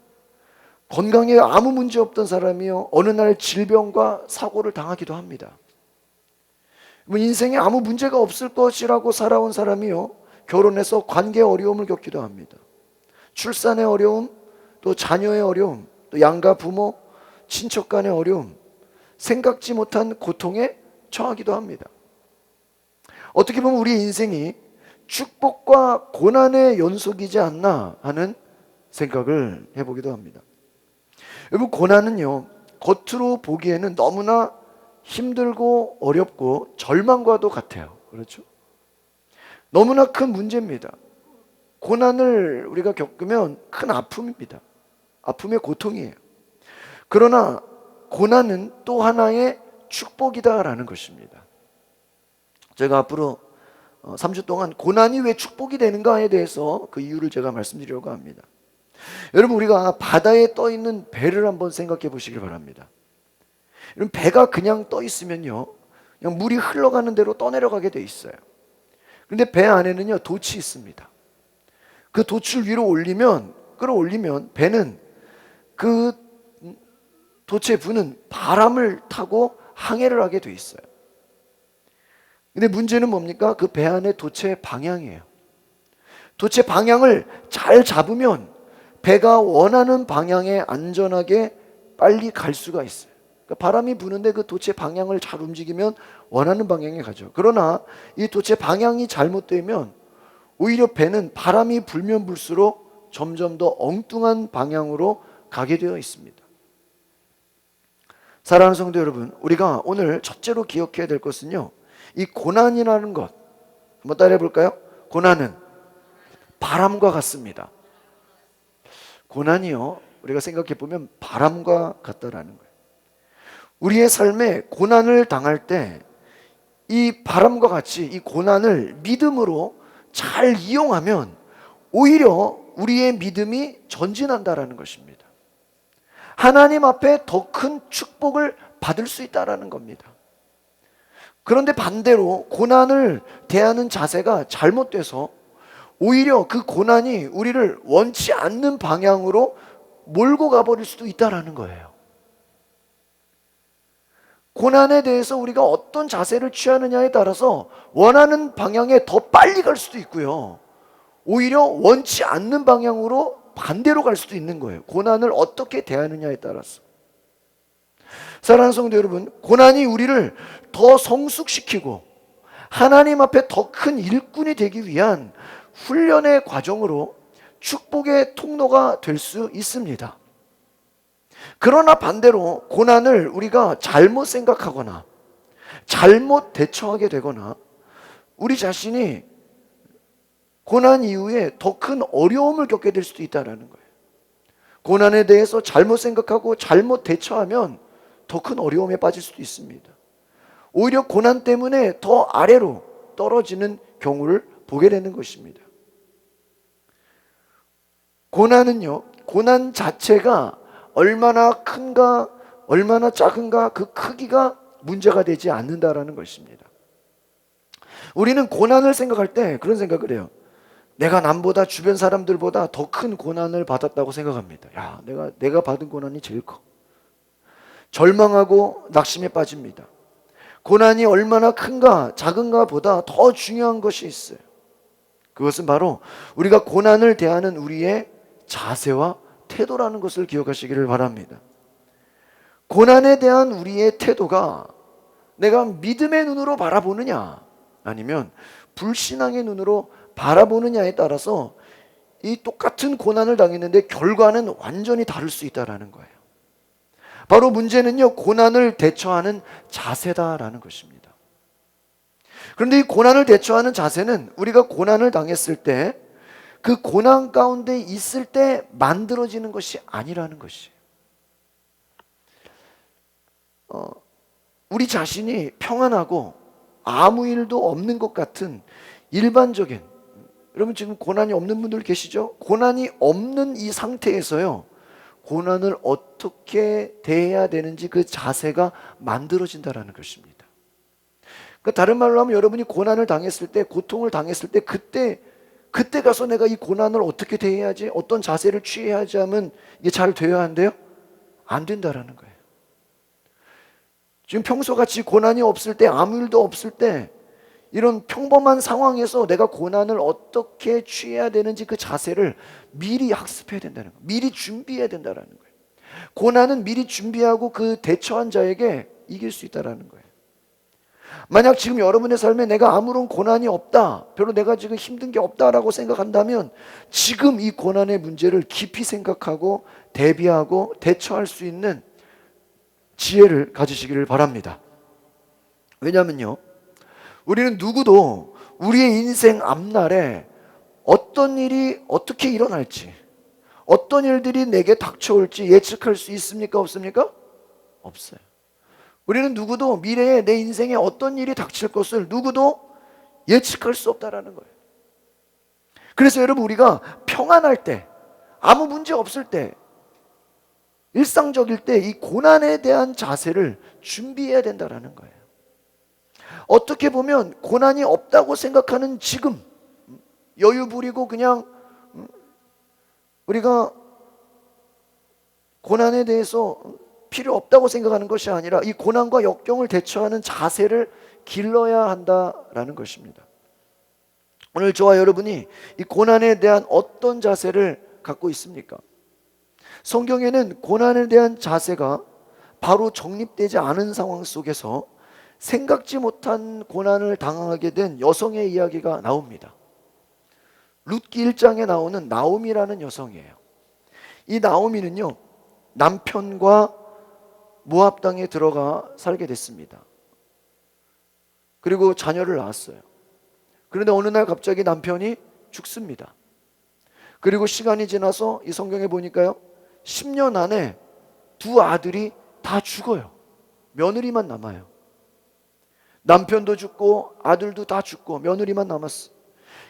건강에 아무 문제 없던 사람이요, 어느 날 질병과 사고를 당하기도 합니다. 인생에 아무 문제가 없을 것이라고 살아온 사람이요, 결혼해서 관계 어려움을 겪기도 합니다. 출산의 어려움, 또 자녀의 어려움, 또 양가 부모, 친척 간의 어려움, 생각지 못한 고통에 처하기도 합니다. 어떻게 보면 우리 인생이 축복과 고난의 연속이지 않나 하는 생각을 해보기도 합니다. 여러분, 고난은요, 겉으로 보기에는 너무나 힘들고 어렵고 절망과도 같아요. 그렇죠? 너무나 큰 문제입니다. 고난을 우리가 겪으면 큰 아픔입니다. 아픔의 고통이에요. 그러나 고난은 또 하나의 축복이다라는 것입니다. 제가 앞으로 3주 동안 고난이 왜 축복이 되는가에 대해서 그 이유를 제가 말씀드리려고 합니다. 여러분, 우리가 바다에 떠 있는 배를 한번 생각해 보시길 바랍니다. 여러분, 배가 그냥 떠 있으면요, 그냥 물이 흘러가는 대로 떠내려가게 돼 있어요. 그런데 배 안에는요, 돛이 있습니다. 그 돛을 위로 끌어올리면 배는 그 돛에 부는 바람을 타고 항해를 하게 돼 있어요. 근데 문제는 뭡니까? 그 배 안에 돛의 방향이에요. 돛의 방향을 잘 잡으면 배가 원하는 방향에 안전하게 빨리 갈 수가 있어요. 그러니까 바람이 부는데 그 돛의 방향을 잘 움직이면 원하는 방향에 가죠. 그러나 이 돛의 방향이 잘못되면 오히려 배는 바람이 불면 불수록 점점 더 엉뚱한 방향으로 가게 되어 있습니다. 사랑하는 성도 여러분, 우리가 오늘 첫째로 기억해야 될 것은요, 이 고난이라는 것, 한번 따라해 볼까요? 고난은 바람과 같습니다. 고난이요, 우리가 생각해 보면 바람과 같다라는 거예요. 우리의 삶에 고난을 당할 때 이 바람과 같이 이 고난을 믿음으로 잘 이용하면 오히려 우리의 믿음이 전진한다라는 것입니다. 하나님 앞에 더 큰 축복을 받을 수 있다라는 겁니다. 그런데 반대로 고난을 대하는 자세가 잘못돼서 오히려 그 고난이 우리를 원치 않는 방향으로 몰고 가버릴 수도 있다라는 거예요. 고난에 대해서 우리가 어떤 자세를 취하느냐에 따라서 원하는 방향에 더 빨리 갈 수도 있고요, 오히려 원치 않는 방향으로 반대로 갈 수도 있는 거예요. 고난을 어떻게 대하느냐에 따라서. 사랑하는 성도 여러분, 고난이 우리를 더 성숙시키고 하나님 앞에 더 큰 일꾼이 되기 위한 훈련의 과정으로 축복의 통로가 될 수 있습니다. 그러나 반대로 고난을 우리가 잘못 생각하거나 잘못 대처하게 되거나 우리 자신이 고난 이후에 더 큰 어려움을 겪게 될 수도 있다는 거예요. 고난에 대해서 잘못 생각하고 잘못 대처하면 더 큰 어려움에 빠질 수도 있습니다. 오히려 고난 때문에 더 아래로 떨어지는 경우를 보게 되는 것입니다. 고난은요, 고난 자체가 얼마나 큰가 얼마나 작은가 그 크기가 문제가 되지 않는다라는 것입니다. 우리는 고난을 생각할 때 그런 생각을 해요. 내가 남보다 주변 사람들보다 더 큰 고난을 받았다고 생각합니다. 야, 내가 받은 고난이 제일 커. 절망하고 낙심에 빠집니다. 고난이 얼마나 큰가 작은가 보다 더 중요한 것이 있어요. 그것은 바로 우리가 고난을 대하는 우리의 자세와 태도라는 것을 기억하시기를 바랍니다. 고난에 대한 우리의 태도가 내가 믿음의 눈으로 바라보느냐 아니면 불신앙의 눈으로 바라보느냐에 따라서 이 똑같은 고난을 당했는데 결과는 완전히 다를 수 있다는 거예요. 바로 문제는요, 고난을 대처하는 자세다라는 것입니다. 그런데 이 고난을 대처하는 자세는 우리가 고난을 당했을 때 그 고난 가운데 있을 때 만들어지는 것이 아니라는 것이에요. 우리 자신이 평안하고 아무 일도 없는 것 같은 일반적인, 여러분 지금 고난이 없는 분들 계시죠? 고난이 없는 이 상태에서요, 고난을 어떻게 대해야 되는지 그 자세가 만들어진다는 것입니다. 그러니까 다른 말로 하면 여러분이 고난을 당했을 때, 고통을 당했을 때 그때 가서 내가 이 고난을 어떻게 대해야지, 어떤 자세를 취해야지 하면 이게 잘 되어야 한대요? 안 된다라는 거예요. 지금 평소같이 고난이 없을 때, 아무 일도 없을 때, 이런 평범한 상황에서 내가 고난을 어떻게 취해야 되는지 그 자세를 미리 학습해야 된다는 거예요. 미리 준비해야 된다는 거예요. 고난은 미리 준비하고 그 대처한 자에게 이길 수 있다는 거예요. 만약 지금 여러분의 삶에 내가 아무런 고난이 없다, 별로 내가 지금 힘든 게 없다라고 생각한다면 지금 이 고난의 문제를 깊이 생각하고 대비하고 대처할 수 있는 지혜를 가지시기를 바랍니다. 왜냐하면요, 우리는 누구도 우리의 인생 앞날에 어떤 일이 어떻게 일어날지, 어떤 일들이 내게 닥쳐올지 예측할 수 있습니까? 없습니까? 없어요. 우리는 누구도 미래에 내 인생에 어떤 일이 닥칠 것을 누구도 예측할 수 없다라는 거예요. 그래서 여러분, 우리가 평안할 때, 아무 문제 없을 때, 일상적일 때 이 고난에 대한 자세를 준비해야 된다라는 거예요. 어떻게 보면 고난이 없다고 생각하는 지금, 여유 부리고 그냥 우리가 고난에 대해서 필요 없다고 생각하는 것이 아니라 이 고난과 역경을 대처하는 자세를 길러야 한다라는 것입니다. 오늘 저와 여러분이 이 고난에 대한 어떤 자세를 갖고 있습니까? 성경에는 고난에 대한 자세가 바로 정립되지 않은 상황 속에서 생각지 못한 고난을 당하게 된 여성의 이야기가 나옵니다. 룻기 1장에 나오는 나오미라는 여성이에요. 이 나오미는요, 남편과 모압 땅에 들어가 살게 됐습니다. 그리고 자녀를 낳았어요. 그런데 어느 날 갑자기 남편이 죽습니다. 그리고 시간이 지나서 이 성경에 보니까요, 10년 안에 두 아들이 다 죽어요. 며느리만 남아요. 남편도 죽고 아들도 다 죽고 며느리만 남았어.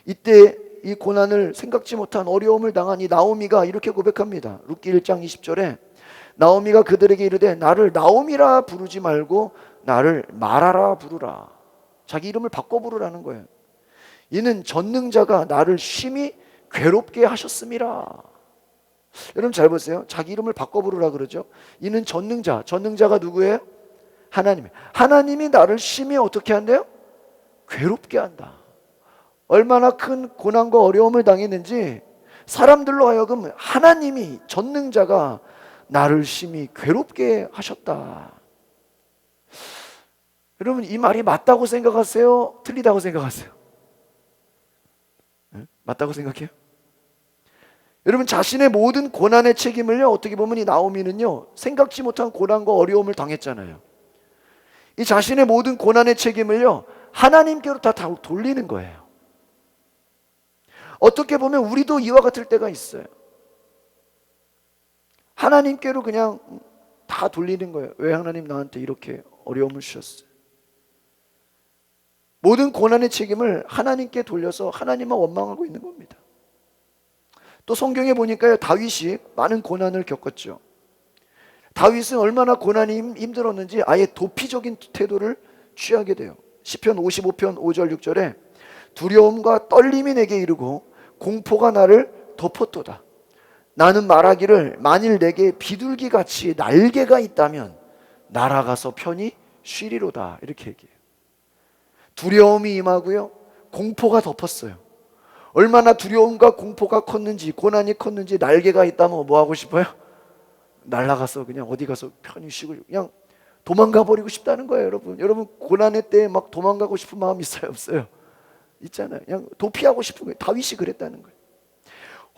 이때 이 고난을 생각지 못한 어려움을 당한 이 나오미가 이렇게 고백합니다. 룻기 1장 20절에 나오미가 그들에게 이르되 나를 나오미라 부르지 말고 나를 마라라 부르라. 자기 이름을 바꿔 부르라는 거예요. 이는 전능자가 나를 심히 괴롭게 하셨음이라. 여러분 잘 보세요. 자기 이름을 바꿔 부르라 그러죠. 이는 전능자. 전능자가 누구예요? 하나님. 하나님이 나를 심히 어떻게 한대요? 괴롭게 한다. 얼마나 큰 고난과 어려움을 당했는지 사람들로 하여금 하나님이, 전능자가 나를 심히 괴롭게 하셨다. 여러분, 이 말이 맞다고 생각하세요? 틀리다고 생각하세요? 네? 맞다고 생각해요? 여러분, 자신의 모든 고난의 책임을요, 어떻게 보면 이 나오미는요, 생각지 못한 고난과 어려움을 당했잖아요. 이 자신의 모든 고난의 책임을요, 하나님께로 다 돌리는 거예요. 어떻게 보면 우리도 이와 같을 때가 있어요. 하나님께로 그냥 다 돌리는 거예요. 왜 하나님 나한테 이렇게 어려움을 주셨어요? 모든 고난의 책임을 하나님께 돌려서 하나님만 원망하고 있는 겁니다. 또 성경에 보니까요, 다윗이 많은 고난을 겪었죠. 다윗은 얼마나 고난이 힘들었는지 아예 도피적인 태도를 취하게 돼요. 시편 55편 5절 6절에 두려움과 떨림이 내게 이르고 공포가 나를 덮었도다. 나는 말하기를 만일 내게 비둘기같이 날개가 있다면 날아가서 편히 쉬리로다. 이렇게 얘기해요. 두려움이 임하고요, 공포가 덮었어요. 얼마나 두려움과 공포가 컸는지, 고난이 컸는지, 날개가 있다면 뭐 하고 싶어요? 날아가서 그냥 어디 가서 편히 쉬고 그냥 도망가 버리고 싶다는 거예요. 여러분 고난의 때에 막 도망가고 싶은 마음 있어요, 없어요? 있잖아요. 그냥 도피하고 싶은 거예요. 다윗이 그랬다는 거예요.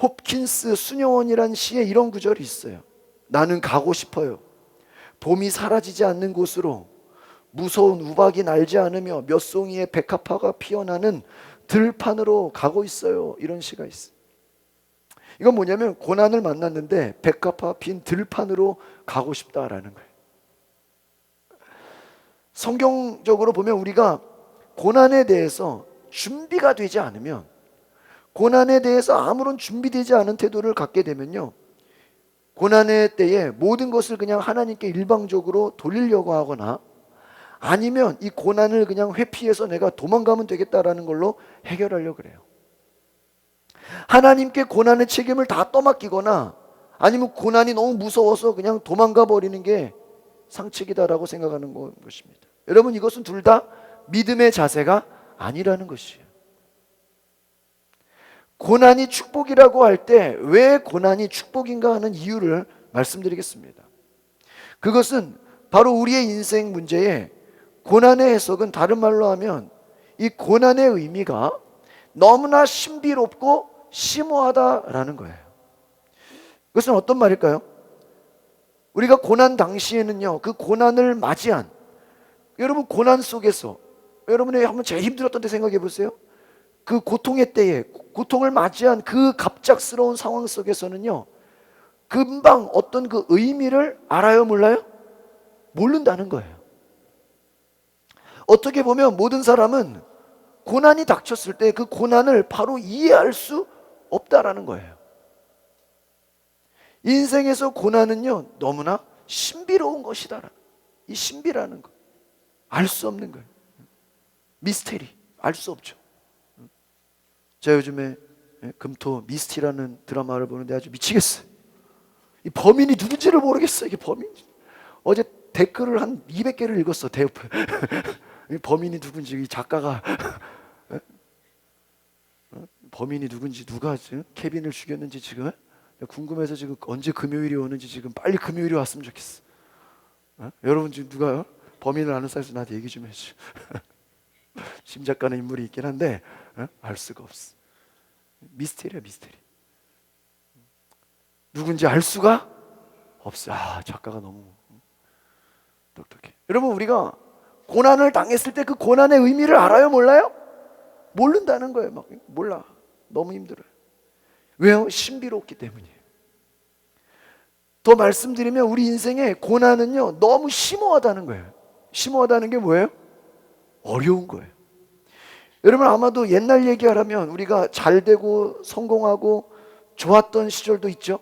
홉킨스 수녀원이란 시에 이런 구절이 있어요. 나는 가고 싶어요. 봄이 사라지지 않는 곳으로, 무서운 우박이 날지 않으며 몇 송이의 백합화가 피어나는 들판으로 가고 있어요. 이런 시가 있어요. 이건 뭐냐면 고난을 만났는데 백합화 빈 들판으로 가고 싶다라는 거예요. 성경적으로 보면 우리가 고난에 대해서 준비가 되지 않으면, 고난에 대해서 아무런 준비되지 않은 태도를 갖게 되면요, 고난의 때에 모든 것을 그냥 하나님께 일방적으로 돌리려고 하거나 아니면 이 고난을 그냥 회피해서 내가 도망가면 되겠다라는 걸로 해결하려고 그래요. 하나님께 고난의 책임을 다 떠맡기거나 아니면 고난이 너무 무서워서 그냥 도망가 버리는 게 상책이다라고 생각하는 것입니다. 여러분, 이것은 둘 다 믿음의 자세가 아니라는 것이에요. 고난이 축복이라고 할 때 왜 고난이 축복인가 하는 이유를 말씀드리겠습니다. 그것은 바로 우리의 인생 문제에 고난의 해석은 다른 말로 하면 이 고난의 의미가 너무나 신비롭고 심오하다라는 거예요. 그것은 어떤 말일까요? 우리가 고난 당시에는요, 그 고난을 맞이한, 여러분 고난 속에서 여러분이 한번 제일 힘들었던 때 생각해 보세요. 그 고통의 때에 고통을 맞이한 그 갑작스러운 상황 속에서는요, 금방 어떤 그 의미를 알아요, 몰라요? 모른다는 거예요. 어떻게 보면 모든 사람은 고난이 닥쳤을 때 그 고난을 바로 이해할 수 없다라는 거예요. 인생에서 고난은요 너무나 신비로운 것이다. 이 신비라는 거 알 수 없는 거예요. 미스테리 알 수 없죠. 제가 요즘에 금토 미스티라는 드라마를 보는데 아주 미치겠어요. 이 범인이 누군지를 모르겠어요. 이게 범인인지. 어제 댓글을 한 200개를 읽었어. 대옆에. 범인이 누군지 이 작가가 범인이 누군지 누가 케빈을 죽였는지 지금 궁금해서 지금 언제 금요일이 오는지 지금 빨리 금요일이 왔으면 좋겠어. 여러분 지금 누가 범인을 아는 사람에서 나한테 얘기 좀 해줘. 심 작가는 인물이 있긴 한데 알 수가 없어. 미스테리야 미스테리. 누군지 알 수가 없어. 작가가 너무 똑똑해. 여러분 우리가 고난을 당했을 때 그 고난의 의미를 알아요 몰라요? 모른다는 거예요. 막 몰라. 너무 힘들어요. 왜요? 신비롭기 때문이에요. 더 말씀드리면 우리 인생의 고난은요 너무 심오하다는 거예요. 심오하다는 게 뭐예요? 어려운 거예요. 여러분 아마도 옛날 얘기하라면 우리가 잘 되고 성공하고 좋았던 시절도 있죠.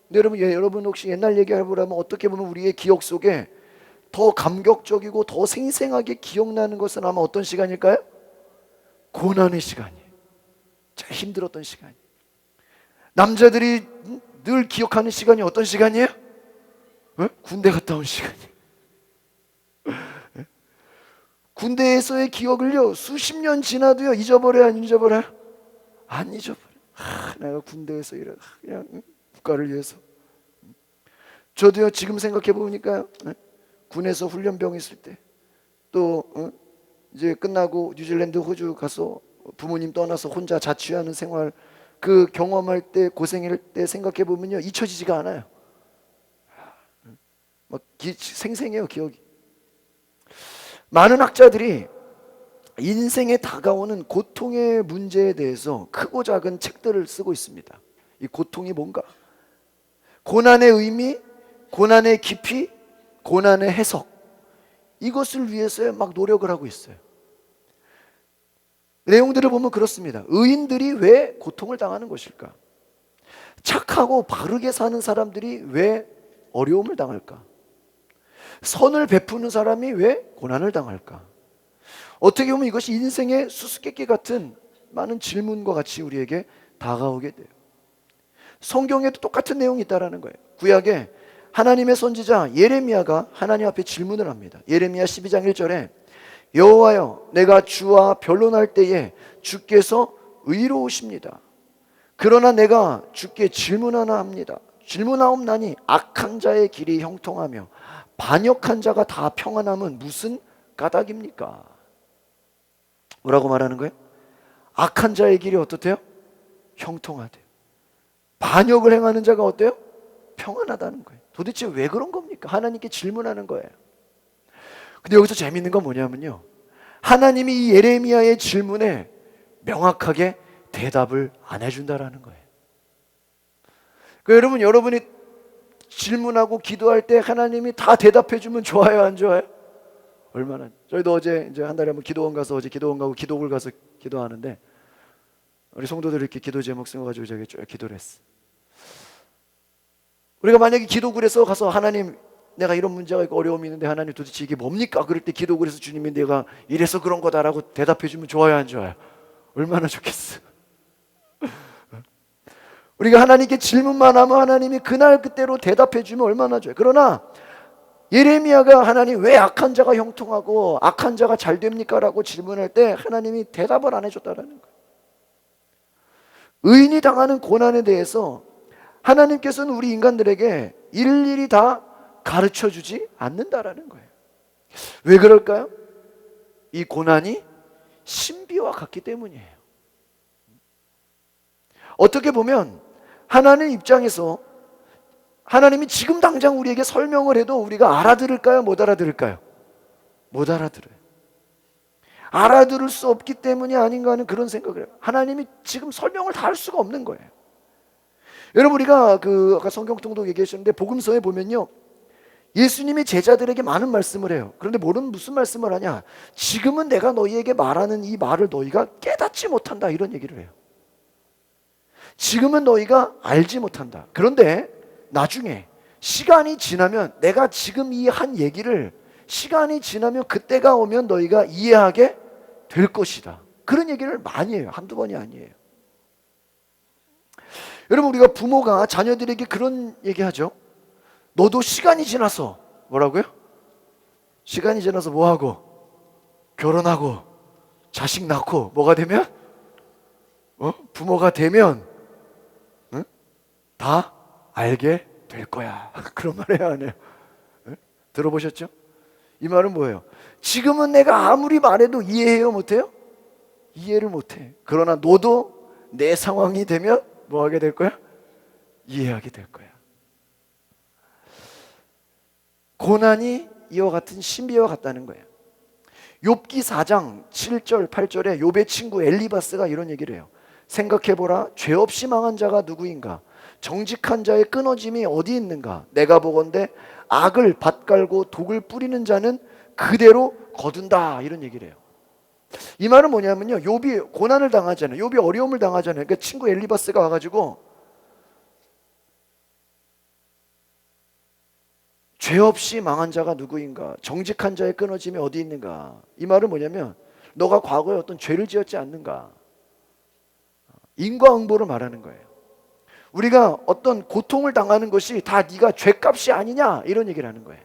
근데 여러분 혹시 옛날 얘기해보라면 어떻게 보면 우리의 기억 속에 더 감격적이고 더 생생하게 기억나는 것은 아마 어떤 시간일까요? 고난의 시간이에요. 제일 힘들었던 시간이에요. 남자들이 늘 기억하는 시간이 어떤 시간이에요? 군대 갔다 온 시간이에요. 군대에서의 기억을요 수십 년 지나도요 잊어버려요 안 잊어버려요? 안 잊어버려요. 내가 군대에서 그냥 국가를 위해서. 저도요 지금 생각해 보니까요 군에서 훈련병 있을 때 또 이제 끝나고 뉴질랜드 호주 가서 부모님 떠나서 혼자 자취하는 생활 그 경험할 때 고생할 때 생각해 보면요 잊혀지지가 않아요. 막 생생해요 기억이. 많은 학자들이 인생에 다가오는 고통의 문제에 대해서 크고 작은 책들을 쓰고 있습니다. 이 고통이 뭔가, 고난의 의미, 고난의 깊이, 고난의 해석, 이것을 위해서 막 노력을 하고 있어요. 내용들을 보면 그렇습니다. 의인들이 왜 고통을 당하는 것일까? 착하고 바르게 사는 사람들이 왜 어려움을 당할까? 선을 베푸는 사람이 왜 고난을 당할까? 어떻게 보면 이것이 인생의 수수께끼 같은 많은 질문과 같이 우리에게 다가오게 돼요. 성경에도 똑같은 내용이 있다는 거예요. 구약에 하나님의 선지자 예레미야가 하나님 앞에 질문을 합니다. 예레미야 12장 1절에 여호와여 내가 주와 변론할 때에 주께서 의로우십니다. 그러나 내가 주께 질문 하나 합니다. 질문하옵나니 악한 자의 길이 형통하며 반역한 자가 다 평안함은 무슨 까닭입니까? 뭐라고 말하는 거예요? 악한 자의 길이 어떻대요? 형통하대요. 반역을 행하는 자가 어때요? 평안하다는 거예요. 도대체 왜 그런 겁니까? 하나님께 질문하는 거예요. 근데 여기서 재밌는 건 뭐냐면요, 하나님이 이 예레미야의 질문에 명확하게 대답을 안 해준다라는 거예요. 그러니까 여러분이 질문하고 기도할 때 하나님이 다 대답해 주면 좋아요, 안 좋아요? 얼마나. 저희도 어제 이제 한 달에 한번 기도원 가서 어제 기도원 가고 기도국을 가서 기도하는데 우리 성도들이 이렇게 기도 제목 써가지고 저기 쭉 기도를 했어. 우리가 만약에 기도굴에서 가서 하나님 내가 이런 문제가 있고 어려움이 있는데 하나님 도대체 이게 뭡니까? 그럴 때 기도굴에서 주님이 내가 이래서 그런 거다라고 대답해 주면 좋아요, 안 좋아요? 얼마나 좋겠어. 우리가 하나님께 질문만 하면 하나님이 그날 그때로 대답해 주면 얼마나 좋아요. 그러나 예레미야가 하나님 왜 악한 자가 형통하고 악한 자가 잘 됩니까? 라고 질문할 때 하나님이 대답을 안 해줬다라는 거예요. 의인이 당하는 고난에 대해서 하나님께서는 우리 인간들에게 일일이 다 가르쳐주지 않는다라는 거예요. 왜 그럴까요? 이 고난이 신비와 같기 때문이에요. 어떻게 보면 하나님 입장에서 하나님이 지금 당장 우리에게 설명을 해도 우리가 알아들을까요? 못 알아들을까요? 못 알아들어요. 알아들을 수 없기 때문이 아닌가 하는 그런 생각을 해요. 하나님이 지금 설명을 다 할 수가 없는 거예요. 여러분 우리가 아까 성경 통독 얘기하셨는데 복음서에 보면요, 예수님이 제자들에게 많은 말씀을 해요. 그런데 무슨 말씀을 하냐? 지금은 내가 너희에게 말하는 이 말을 너희가 깨닫지 못한다, 이런 얘기를 해요. 지금은 너희가 알지 못한다. 그런데 나중에 시간이 지나면, 내가 지금 이 한 얘기를 시간이 지나면, 그때가 오면 너희가 이해하게 될 것이다. 그런 얘기를 많이 해요. 한두 번이 아니에요. 여러분, 우리가 부모가 자녀들에게 그런 얘기하죠. 너도 시간이 지나서 뭐라고요? 시간이 지나서 뭐하고? 결혼하고 자식 낳고 뭐가 되면? 부모가 되면 다 알게 될 거야. 그런 말 해요, 안 해요? 들어보셨죠? 이 말은 뭐예요? 지금은 내가 아무리 말해도 이해해요, 못해요? 이해를 못해. 그러나 너도 내 상황이 되면 뭐 하게 될 거야? 이해하게 될 거야. 고난이 이와 같은 신비와 같다는 거예요. 욥기 4장 7절 8절에 욥의 친구 엘리바스가 이런 얘기를 해요. 생각해보라, 죄 없이 망한 자가 누구인가? 정직한 자의 끊어짐이 어디 있는가? 내가 보건대 악을 밭갈고 독을 뿌리는 자는 그대로 거둔다, 이런 얘기를 해요. 이 말은 뭐냐면요, 욥이 고난을 당하잖아요. 욥이 어려움을 당하잖아요. 그러니까 친구 엘리바스가 와가지고 죄 없이 망한 자가 누구인가? 정직한 자의 끊어짐이 어디 있는가? 이 말은 뭐냐면, 너가 과거에 어떤 죄를 지었지 않는가? 인과응보를 말하는 거예요. 우리가 어떤 고통을 당하는 것이 다 네가 죄값이 아니냐, 이런 얘기를 하는 거예요.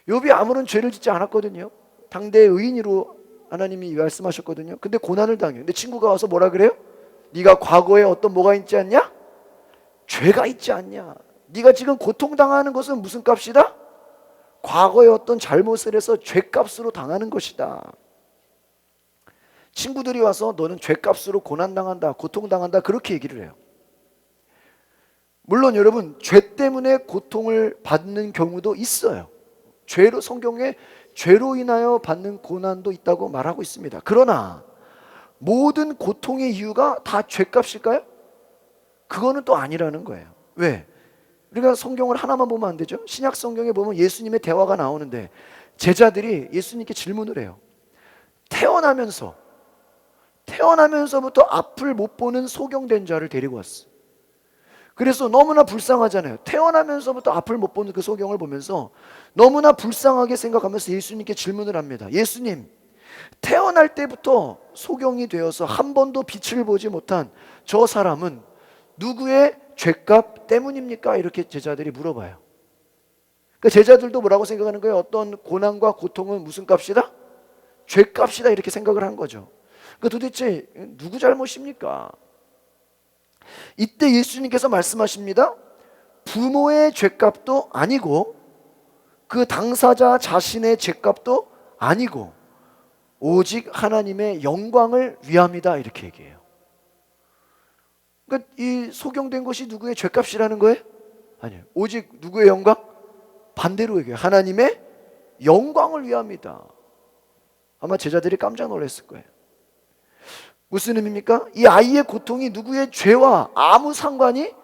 욥이 아무런 죄를 짓지 않았거든요. 당대의 의인으로 하나님이 말씀하셨거든요. 근데 고난을 당해요. 근데 친구가 와서 뭐라 그래요? 네가 과거에 어떤 뭐가 있지 않냐? 죄가 있지 않냐? 네가 지금 고통당하는 것은 무슨 값이다? 과거에 어떤 잘못을 해서 죄값으로 당하는 것이다. 친구들이 와서 너는 죄값으로 고난당한다, 고통당한다, 그렇게 얘기를 해요. 물론 여러분, 죄 때문에 고통을 받는 경우도 있어요. 죄로, 성경에 죄로 인하여 받는 고난도 있다고 말하고 있습니다. 그러나 모든 고통의 이유가 다 죄값일까요? 그거는 또 아니라는 거예요. 왜? 우리가 성경을 하나만 보면 안 되죠? 신약 성경에 보면 예수님의 대화가 나오는데 제자들이 예수님께 질문을 해요. 태어나면서부터 앞을 못 보는 소경된 자를 데리고 왔어. 그래서 너무나 불쌍하잖아요. 태어나면서부터 앞을 못 보는 그 소경을 보면서 너무나 불쌍하게 생각하면서 예수님께 질문을 합니다. 예수님, 태어날 때부터 소경이 되어서 한 번도 빛을 보지 못한 저 사람은 누구의 죄값 때문입니까? 이렇게 제자들이 물어봐요. 그러니까 제자들도 뭐라고 생각하는 거예요? 어떤 고난과 고통은 무슨 값이다? 죄값이다, 이렇게 생각을 한 거죠. 그러니까 도대체 누구 잘못입니까? 이때 예수님께서 말씀하십니다. 부모의 죄값도 아니고 그 당사자 자신의 죄값도 아니고 오직 하나님의 영광을 위함이다, 이렇게 얘기해요. 그러니까 이 소경된 것이 누구의 죄값이라는 거예요? 아니에요. 오직 누구의 영광? 반대로 얘기해요. 하나님의 영광을 위함이다. 아마 제자들이 깜짝 놀랐을 거예요. 무슨 의미입니까? 이 아이의 고통이 누구의 죄와 아무 상관이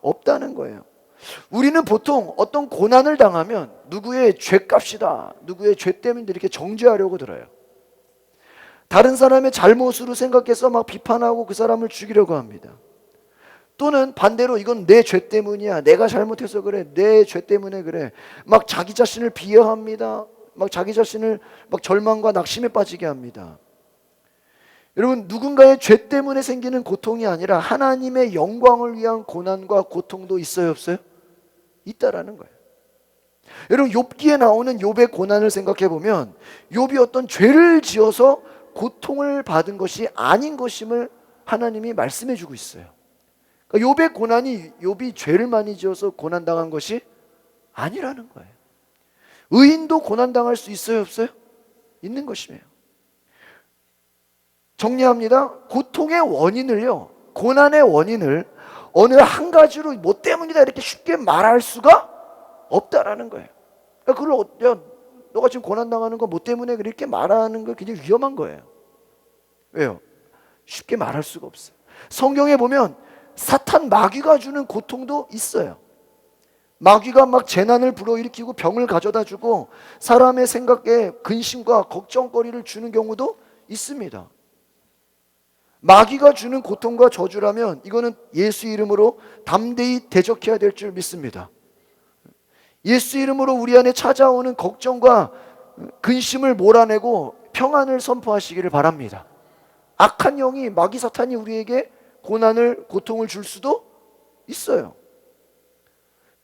없다는 거예요. 우리는 보통 어떤 고난을 당하면 누구의 죄값이다, 누구의 죄 때문에 이렇게 정죄하려고 들어요. 다른 사람의 잘못으로 생각해서 막 비판하고 그 사람을 죽이려고 합니다. 또는 반대로 이건 내 죄 때문이야, 내가 잘못해서 그래, 내 죄 때문에 그래, 막 자기 자신을 비하합니다. 막 자기 자신을 막 절망과 낙심에 빠지게 합니다. 여러분, 누군가의 죄 때문에 생기는 고통이 아니라 하나님의 영광을 위한 고난과 고통도 있어요, 없어요? 있다라는 거예요. 여러분, 욥기에 나오는 욥의 고난을 생각해 보면 욥이 어떤 죄를 지어서 고통을 받은 것이 아닌 것임을 하나님이 말씀해 주고 있어요. 그러니까 욥의 고난이 욥이 죄를 많이 지어서 고난당한 것이 아니라는 거예요. 의인도 고난당할 수 있어요, 없어요? 있는 것이에요. 정리합니다. 고통의 원인을요, 고난의 원인을 어느 한 가지로 뭐 때문이다 이렇게 쉽게 말할 수가 없다라는 거예요. 그러니까 그걸 너가 지금 고난당하는 거 뭐 때문에 그렇게 말하는 거 굉장히 위험한 거예요. 왜요? 쉽게 말할 수가 없어요. 성경에 보면 사탄 마귀가 주는 고통도 있어요. 마귀가 막 재난을 불어일으키고 병을 가져다 주고 사람의 생각에 근심과 걱정거리를 주는 경우도 있습니다. 마귀가 주는 고통과 저주라면 이거는 예수 이름으로 담대히 대적해야 될 줄 믿습니다. 예수 이름으로 우리 안에 찾아오는 걱정과 근심을 몰아내고 평안을 선포하시기를 바랍니다. 악한 영이, 마귀 사탄이 우리에게 고난을, 고통을 줄 수도 있어요.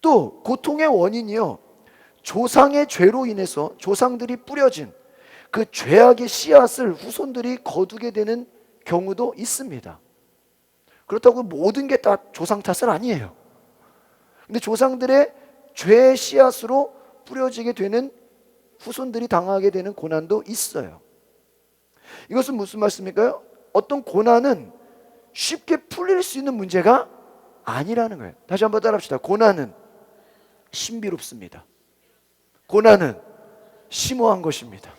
또 고통의 원인이요, 조상의 죄로 인해서 조상들이 뿌려진 그 죄악의 씨앗을 후손들이 거두게 되는 경우도 있습니다. 그렇다고 모든 게 다 조상 탓은 아니에요. 근데 조상들의 죄의 씨앗으로 뿌려지게 되는 후손들이 당하게 되는 고난도 있어요. 이것은 무슨 말씀일까요? 어떤 고난은 쉽게 풀릴 수 있는 문제가 아니라는 거예요. 다시 한번 따라합시다. 고난은 신비롭습니다. 고난은 심오한 것입니다.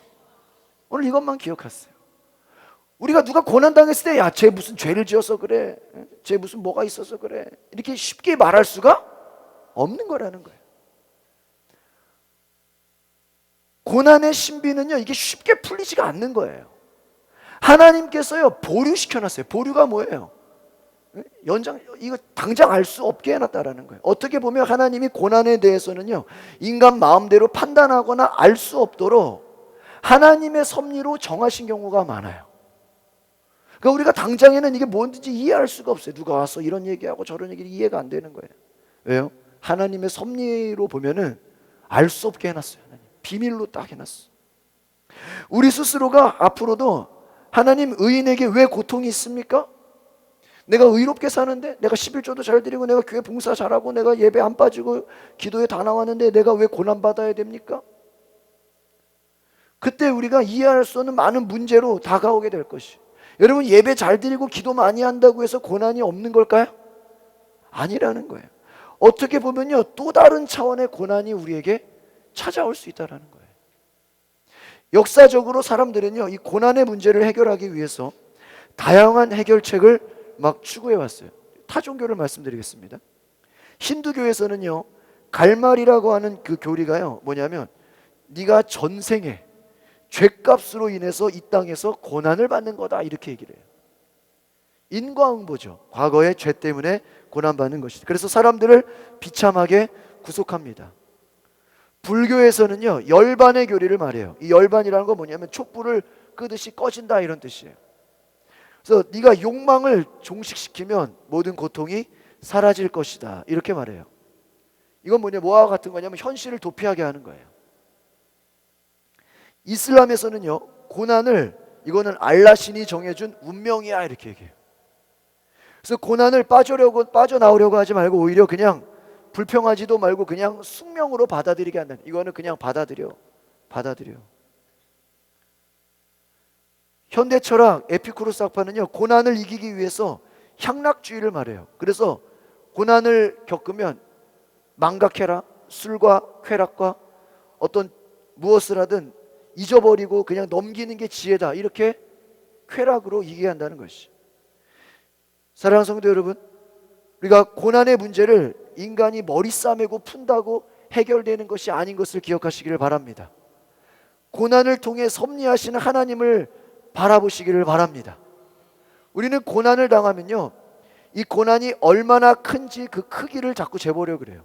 오늘 이것만 기억하세요. 우리가 누가 고난 당했을 때, 야, 쟤 무슨 죄를 지어서 그래, 쟤 무슨 뭐가 있어서 그래, 이렇게 쉽게 말할 수가 없는 거라는 거예요. 고난의 신비는요, 이게 쉽게 풀리지가 않는 거예요. 하나님께서요, 보류시켜놨어요. 보류가 뭐예요? 연장, 이거 당장 알 수 없게 해놨다라는 거예요. 어떻게 보면 하나님이 고난에 대해서는요, 인간 마음대로 판단하거나 알 수 없도록 하나님의 섭리로 정하신 경우가 많아요. 그러니까 우리가 당장에는 이게 뭔지 이해할 수가 없어요. 누가 와서 이런 얘기하고 저런 얘기를 이해가 안 되는 거예요. 왜요? 하나님의 섭리로 보면은 알 수 없게 해놨어요. 하나님. 비밀로 딱 해놨어. 우리 스스로가 앞으로도 하나님, 의인에게 왜 고통이 있습니까? 내가 의롭게 사는데, 내가 11조도 잘 드리고, 내가 교회 봉사 잘하고, 내가 예배 안 빠지고 기도에 다 나왔는데 내가 왜 고난받아야 됩니까? 그때 우리가 이해할 수 없는 많은 문제로 다가오게 될 것이. 여러분, 예배 잘 드리고 기도 많이 한다고 해서 고난이 없는 걸까요? 아니라는 거예요. 어떻게 보면요, 또 다른 차원의 고난이 우리에게 찾아올 수 있다는 거예요. 역사적으로 사람들은요, 이 고난의 문제를 해결하기 위해서 다양한 해결책을 막 추구해 왔어요. 타 종교를 말씀드리겠습니다. 힌두교에서는요, 갈말이라고 하는 그 교리가요, 뭐냐면 네가 전생에 죄값으로 인해서 이 땅에서 고난을 받는 거다, 이렇게 얘기를 해요. 인과응보죠. 과거의 죄 때문에 고난받는 것이다. 그래서 사람들을 비참하게 구속합니다. 불교에서는요, 열반의 교리를 말해요. 이 열반이라는 건 뭐냐면 촛불을 끄듯이 꺼진다, 이런 뜻이에요. 그래서 네가 욕망을 종식시키면 모든 고통이 사라질 것이다, 이렇게 말해요. 이건 뭐와 같은 거냐면 현실을 도피하게 하는 거예요. 이슬람에서는요, 고난을, 이거는 알라 신이 정해준 운명이야, 이렇게 얘기해요. 그래서 고난을 빠져나오려고 하지 말고 오히려 그냥 불평하지도 말고 그냥 숙명으로 받아들이게 한다는, 이거는 그냥 받아들여. 현대 철학 에피쿠로스 학파는요, 고난을 이기기 위해서 향락주의를 말해요. 그래서 고난을 겪으면 망각해라, 술과 쾌락과 어떤 무엇을 하든 잊어버리고 그냥 넘기는 게 지혜다, 이렇게 쾌락으로 이기게 한다는 것이. 사랑하는 성도 여러분, 우리가 고난의 문제를 인간이 머리 싸매고 푼다고 해결되는 것이 아닌 것을 기억하시기를 바랍니다. 고난을 통해 섭리하시는 하나님을 바라보시기를 바랍니다. 우리는 고난을 당하면요, 이 고난이 얼마나 큰지 그 크기를 자꾸 재보려고 그래요.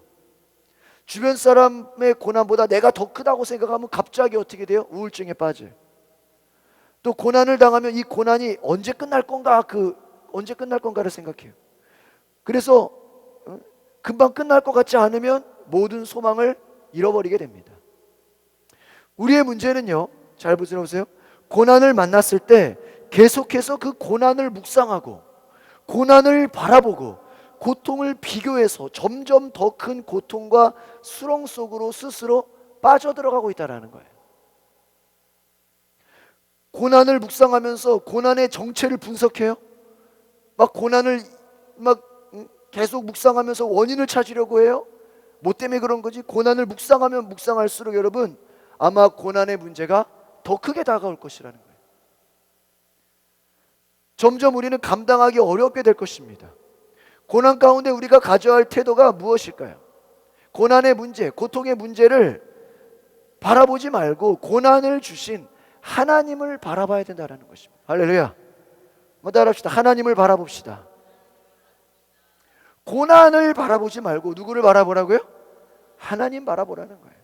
주변 사람의 고난보다 내가 더 크다고 생각하면 갑자기 어떻게 돼요? 우울증에 빠져요. 또 고난을 당하면 이 고난이 언제 끝날 건가를 생각해요. 그래서 금방 끝날 것 같지 않으면 모든 소망을 잃어버리게 됩니다. 우리의 문제는요, 잘 보세요. 고난을 만났을 때 계속해서 그 고난을 묵상하고 고난을 바라보고 고통을 비교해서 점점 더 큰 고통과 수렁 속으로 스스로 빠져들어가고 있다는 거예요. 고난을 묵상하면서 고난의 정체를 분석해요. 막 고난을 계속 묵상하면서 원인을 찾으려고 해요. 뭐 때문에 그런 거지? 고난을 묵상하면 묵상할수록 여러분, 아마 고난의 문제가 더 크게 다가올 것이라는 거예요. 점점 우리는 감당하기 어렵게 될 것입니다. 고난 가운데 우리가 가져야 할 태도가 무엇일까요? 고난의 문제, 고통의 문제를 바라보지 말고 고난을 주신 하나님을 바라봐야 된다는 것입니다. 할렐루야. 한번 따라합시다. 하나님을 바라봅시다. 고난을 바라보지 말고 누구를 바라보라고요? 하나님 바라보라는 거예요.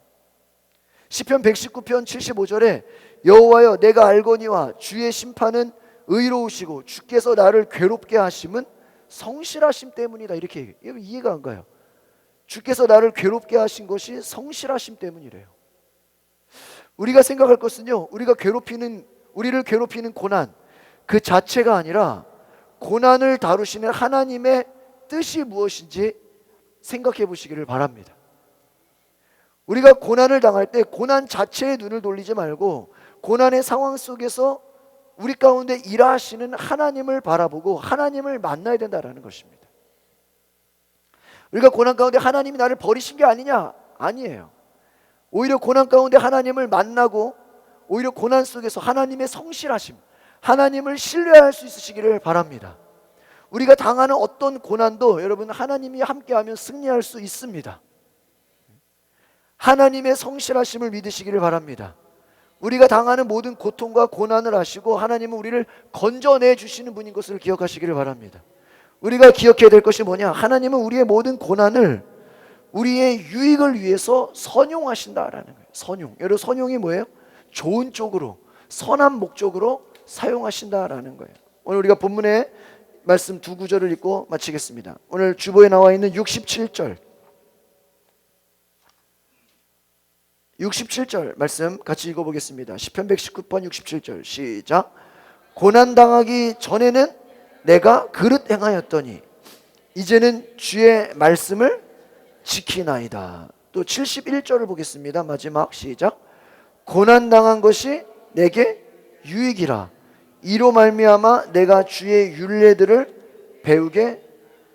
시편 119편 75절에 여호와여 내가 알거니와 주의 심판은 의로우시고 주께서 나를 괴롭게 하심은 성실하심 때문이다. 이렇게 얘기해요. 이해가 안 가요. 주께서 나를 괴롭게 하신 것이 성실하심 때문이래요. 우리가 생각할 것은요, 우리를 괴롭히는 고난 그 자체가 아니라 고난을 다루시는 하나님의 뜻이 무엇인지 생각해 보시기를 바랍니다. 우리가 고난을 당할 때 고난 자체에 눈을 돌리지 말고 고난의 상황 속에서 우리 가운데 일하시는 하나님을 바라보고 하나님을 만나야 된다는 것입니다. 우리가 고난 가운데 하나님이 나를 버리신 게 아니냐? 아니에요. 오히려 고난 가운데 하나님을 만나고 오히려 고난 속에서 하나님의 성실하심, 하나님을 신뢰할 수 있으시기를 바랍니다. 우리가 당하는 어떤 고난도 여러분 하나님이 함께하면 승리할 수 있습니다. 하나님의 성실하심을 믿으시기를 바랍니다. 우리가 당하는 모든 고통과 고난을 아시고 하나님은 우리를 건져내 주시는 분인 것을 기억하시기를 바랍니다. 우리가 기억해야 될 것이 뭐냐? 하나님은 우리의 모든 고난을 우리의 유익을 위해서 선용하신다라는 거예요. 선용. 여러분 선용이 뭐예요? 좋은 쪽으로, 선한 목적으로 사용하신다라는 거예요. 오늘 우리가 본문의 말씀 두 구절을 읽고 마치겠습니다. 오늘 주보에 나와 있는 67절 말씀 같이 읽어보겠습니다. 시편 119편 67절 시작. 고난당하기 전에는 내가 그릇 행하였더니 이제는 주의 말씀을 지키나이다. 또 71절을 보겠습니다. 마지막 시작. 고난당한 것이 내게 유익이라 이로 말미암아 내가 주의 율례들을 배우게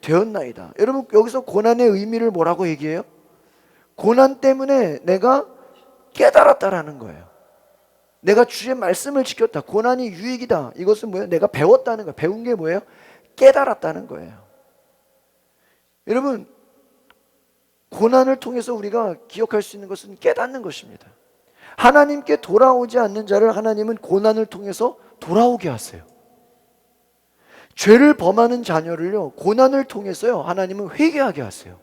되었나이다. 여러분 여기서 고난의 의미를 뭐라고 얘기해요? 고난 때문에 내가 깨달았다라는 거예요. 내가 주의 말씀을 지켰다. 고난이 유익이다. 이것은 뭐예요? 내가 배웠다는 거예요. 배운 게 뭐예요? 깨달았다는 거예요. 여러분 고난을 통해서 우리가 기억할 수 있는 것은 깨닫는 것입니다. 하나님께 돌아오지 않는 자를 하나님은 고난을 통해서 돌아오게 하세요. 죄를 범하는 자녀를요 고난을 통해서요 하나님은 회개하게 하세요.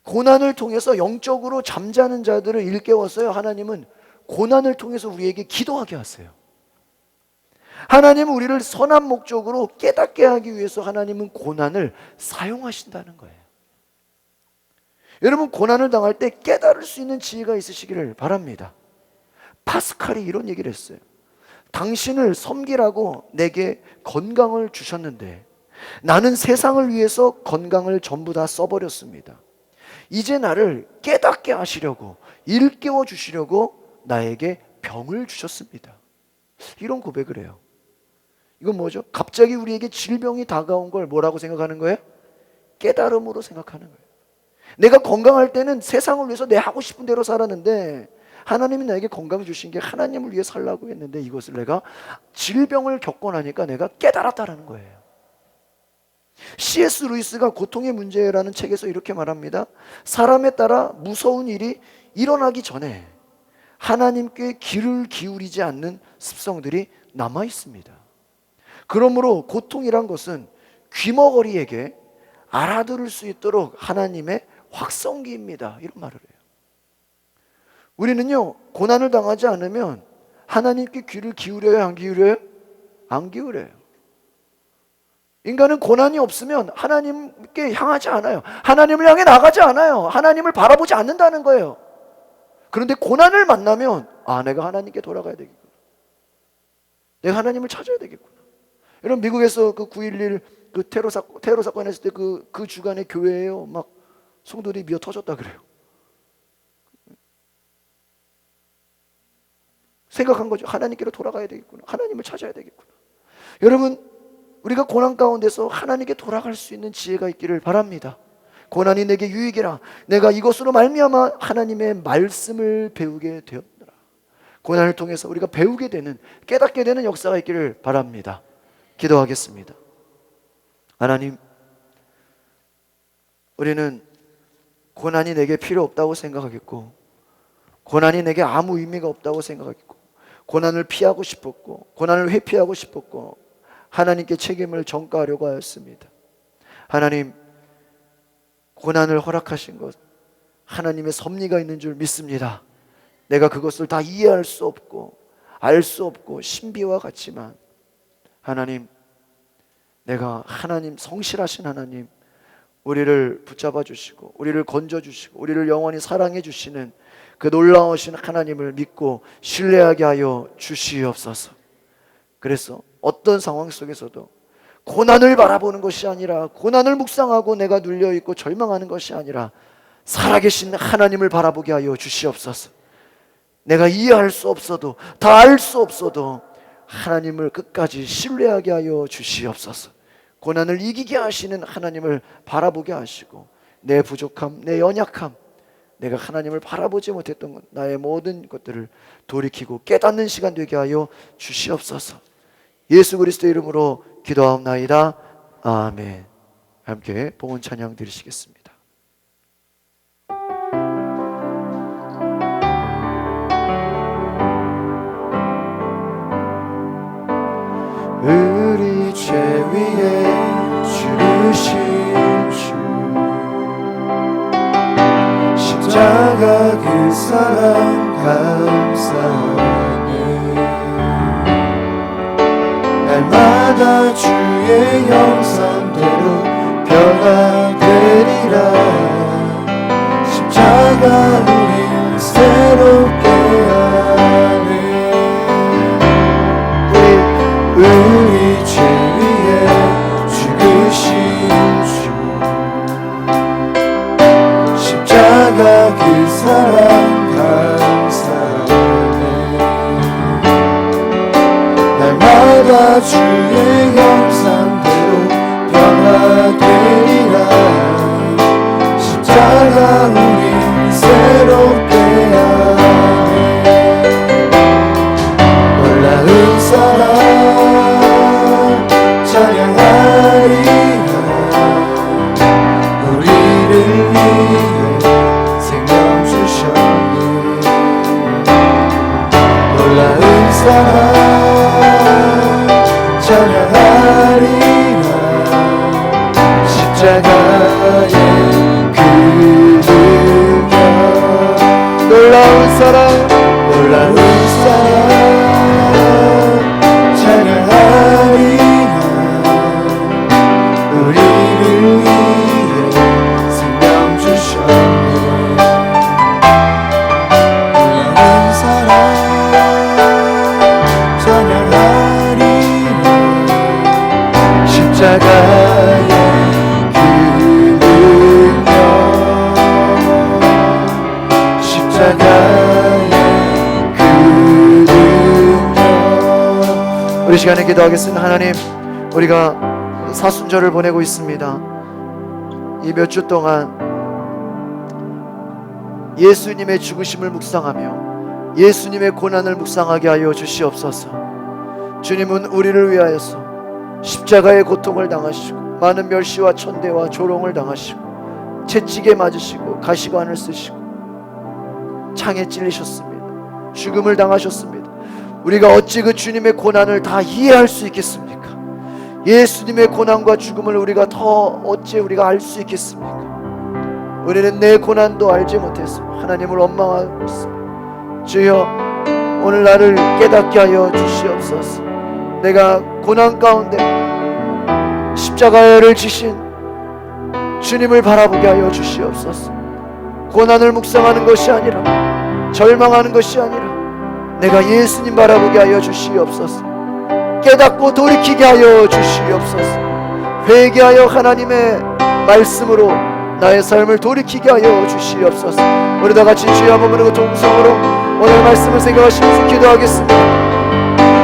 고난을 통해서 영적으로 잠자는 자들을 일깨워서요 하나님은 고난을 통해서 우리에게 기도하게 하세요. 하나님은 우리를 선한 목적으로 깨닫게 하기 위해서 하나님은 고난을 사용하신다는 거예요. 여러분 고난을 당할 때 깨달을 수 있는 지혜가 있으시기를 바랍니다. 파스칼이 이런 얘기를 했어요. 당신을 섬기라고 내게 건강을 주셨는데 나는 세상을 위해서 건강을 전부 다 써버렸습니다. 이제 나를 깨닫게 하시려고 일깨워 주시려고 나에게 병을 주셨습니다. 이런 고백을 해요. 이건 뭐죠? 갑자기 우리에게 질병이 다가온 걸 뭐라고 생각하는 거예요? 깨달음으로 생각하는 거예요. 내가 건강할 때는 세상을 위해서 내 하고 싶은 대로 살았는데 하나님이 나에게 건강 주신 게 하나님을 위해 살라고 했는데 이것을 내가 질병을 겪고 나니까 내가 깨달았다라는 거예요. C.S. 루이스가 고통의 문제라는 책에서 이렇게 말합니다. 사람에 따라 무서운 일이 일어나기 전에 하나님께 귀를 기울이지 않는 습성들이 남아 있습니다. 그러므로 고통이란 것은 귀머거리에게 알아들을 수 있도록 하나님의 확성기입니다. 이런 말을 해요. 우리는요 고난을 당하지 않으면 하나님께 귀를 기울여요? 안 기울여요? 안 기울여요. 인간은 고난이 없으면 하나님께 향하지 않아요. 하나님을 향해 나가지 않아요. 하나님을 바라보지 않는다는 거예요. 그런데 고난을 만나면 내가 하나님께 돌아가야 되겠구나. 내가 하나님을 찾아야 되겠구나. 여러분 미국에서 그 9.11 그 테러 사건 했을 때 그 주간에 교회에요 막 성도들이 미어 터졌다 그래요. 생각한 거죠. 하나님께로 돌아가야 되겠구나. 하나님을 찾아야 되겠구나. 여러분 우리가 고난 가운데서 하나님께 돌아갈 수 있는 지혜가 있기를 바랍니다. 고난이 내게 유익이라 내가 이것으로 말미암아 하나님의 말씀을 배우게 되었노라. 고난을 통해서 우리가 배우게 되는 깨닫게 되는 역사가 있기를 바랍니다. 기도하겠습니다. 하나님 우리는 고난이 내게 필요 없다고 생각하겠고, 고난이 내게 아무 의미가 없다고 생각하겠고, 고난을 피하고 싶었고, 고난을 회피하고 싶었고, 하나님께 책임을 전가하려고 하였습니다. 하나님, 고난을 허락하신 것 하나님의 섭리가 있는 줄 믿습니다. 내가 그것을 다 이해할 수 없고 알 수 없고 신비와 같지만, 하나님, 내가 하나님, 성실하신 하나님, 우리를 붙잡아 주시고 우리를 건져 주시고 우리를 영원히 사랑해 주시는 그 놀라우신 하나님을 믿고 신뢰하게 하여 주시옵소서. 그래서 어떤 상황 속에서도 고난을 바라보는 것이 아니라, 고난을 묵상하고 내가 눌려있고 절망하는 것이 아니라 살아계신 하나님을 바라보게 하여 주시옵소서. 내가 이해할 수 없어도, 다 알 수 없어도 하나님을 끝까지 신뢰하게 하여 주시옵소서. 고난을 이기게 하시는 하나님을 바라보게 하시고, 내 부족함, 내 연약함, 내가 하나님을 바라보지 못했던 나의 모든 것들을 돌이키고 깨닫는 시간 되게 하여 주시옵소서. 예수 그리스도의 이름으로 기도하옵나이다. 아멘. 함께 봉헌 찬양 드리시겠습니다. 우리 죄 위에 죽으신 주, 십자가 그 사랑 감사하네. 날마다 주의 형상대로 변화되리라. 십자가 우릴 새롭게 하네. 우리 죄 위에 죽으신 주, 십자가 그 사랑 감사하네. 날마다 주의 형상대로 변화되리라. 십자가 우리 새롭게 하네. 놀라운 사랑 찬양하리라. 우리를 위해 생명 주셨네. 놀라운 사랑 찬양하리라. 십자가의 그 능력. 놀라운 사랑, 놀라운 사랑 찬양하리라. 우리를 위해 생명 주셨네. 놀라운 사랑 찬양하리라. 십자가의 그 능력. 십자가의 그 능력. 우리 시간에 기도하겠습니다. 하나님, 우리가 사순절을 보내고 있습니다. 이 몇 주 동안 예수님의 죽으심을 묵상하며 예수님의 고난을 묵상하게 하여 주시옵소서. 주님은 우리를 위하여서 십자가의 고통을 당하시고 많은 멸시와 천대와 조롱을 당하시고 채찍에 맞으시고 가시관을 쓰시고 창에 찔리셨습니다. 죽음을 당하셨습니다. 우리가 어찌 그 주님의 고난을 다 이해할 수 있겠습니까? 예수님의 고난과 죽음을 우리가 더 어찌 우리가 알 수 있겠습니까? 우리는 내 고난도 알지 못했습니다. 하나님을 원망하고 있습니다. 주여, 오늘 나를 깨닫게 하여 주시옵소서. 내가 고난 가운데 십자가를 지신 주님을 바라보게 하여 주시옵소서. 고난을 묵상하는 것이 아니라, 절망하는 것이 아니라 내가 예수님 바라보게 하여 주시옵소서. 깨닫고 돌이키게 하여 주시옵소서. 회개하여 하나님의 말씀으로 나의 삶을 돌이키게 하여 주시옵소서. 우리 다 같이 주여 한번 부르고 동성으로 오늘 말씀을 생각하시면서 기도하겠습니다.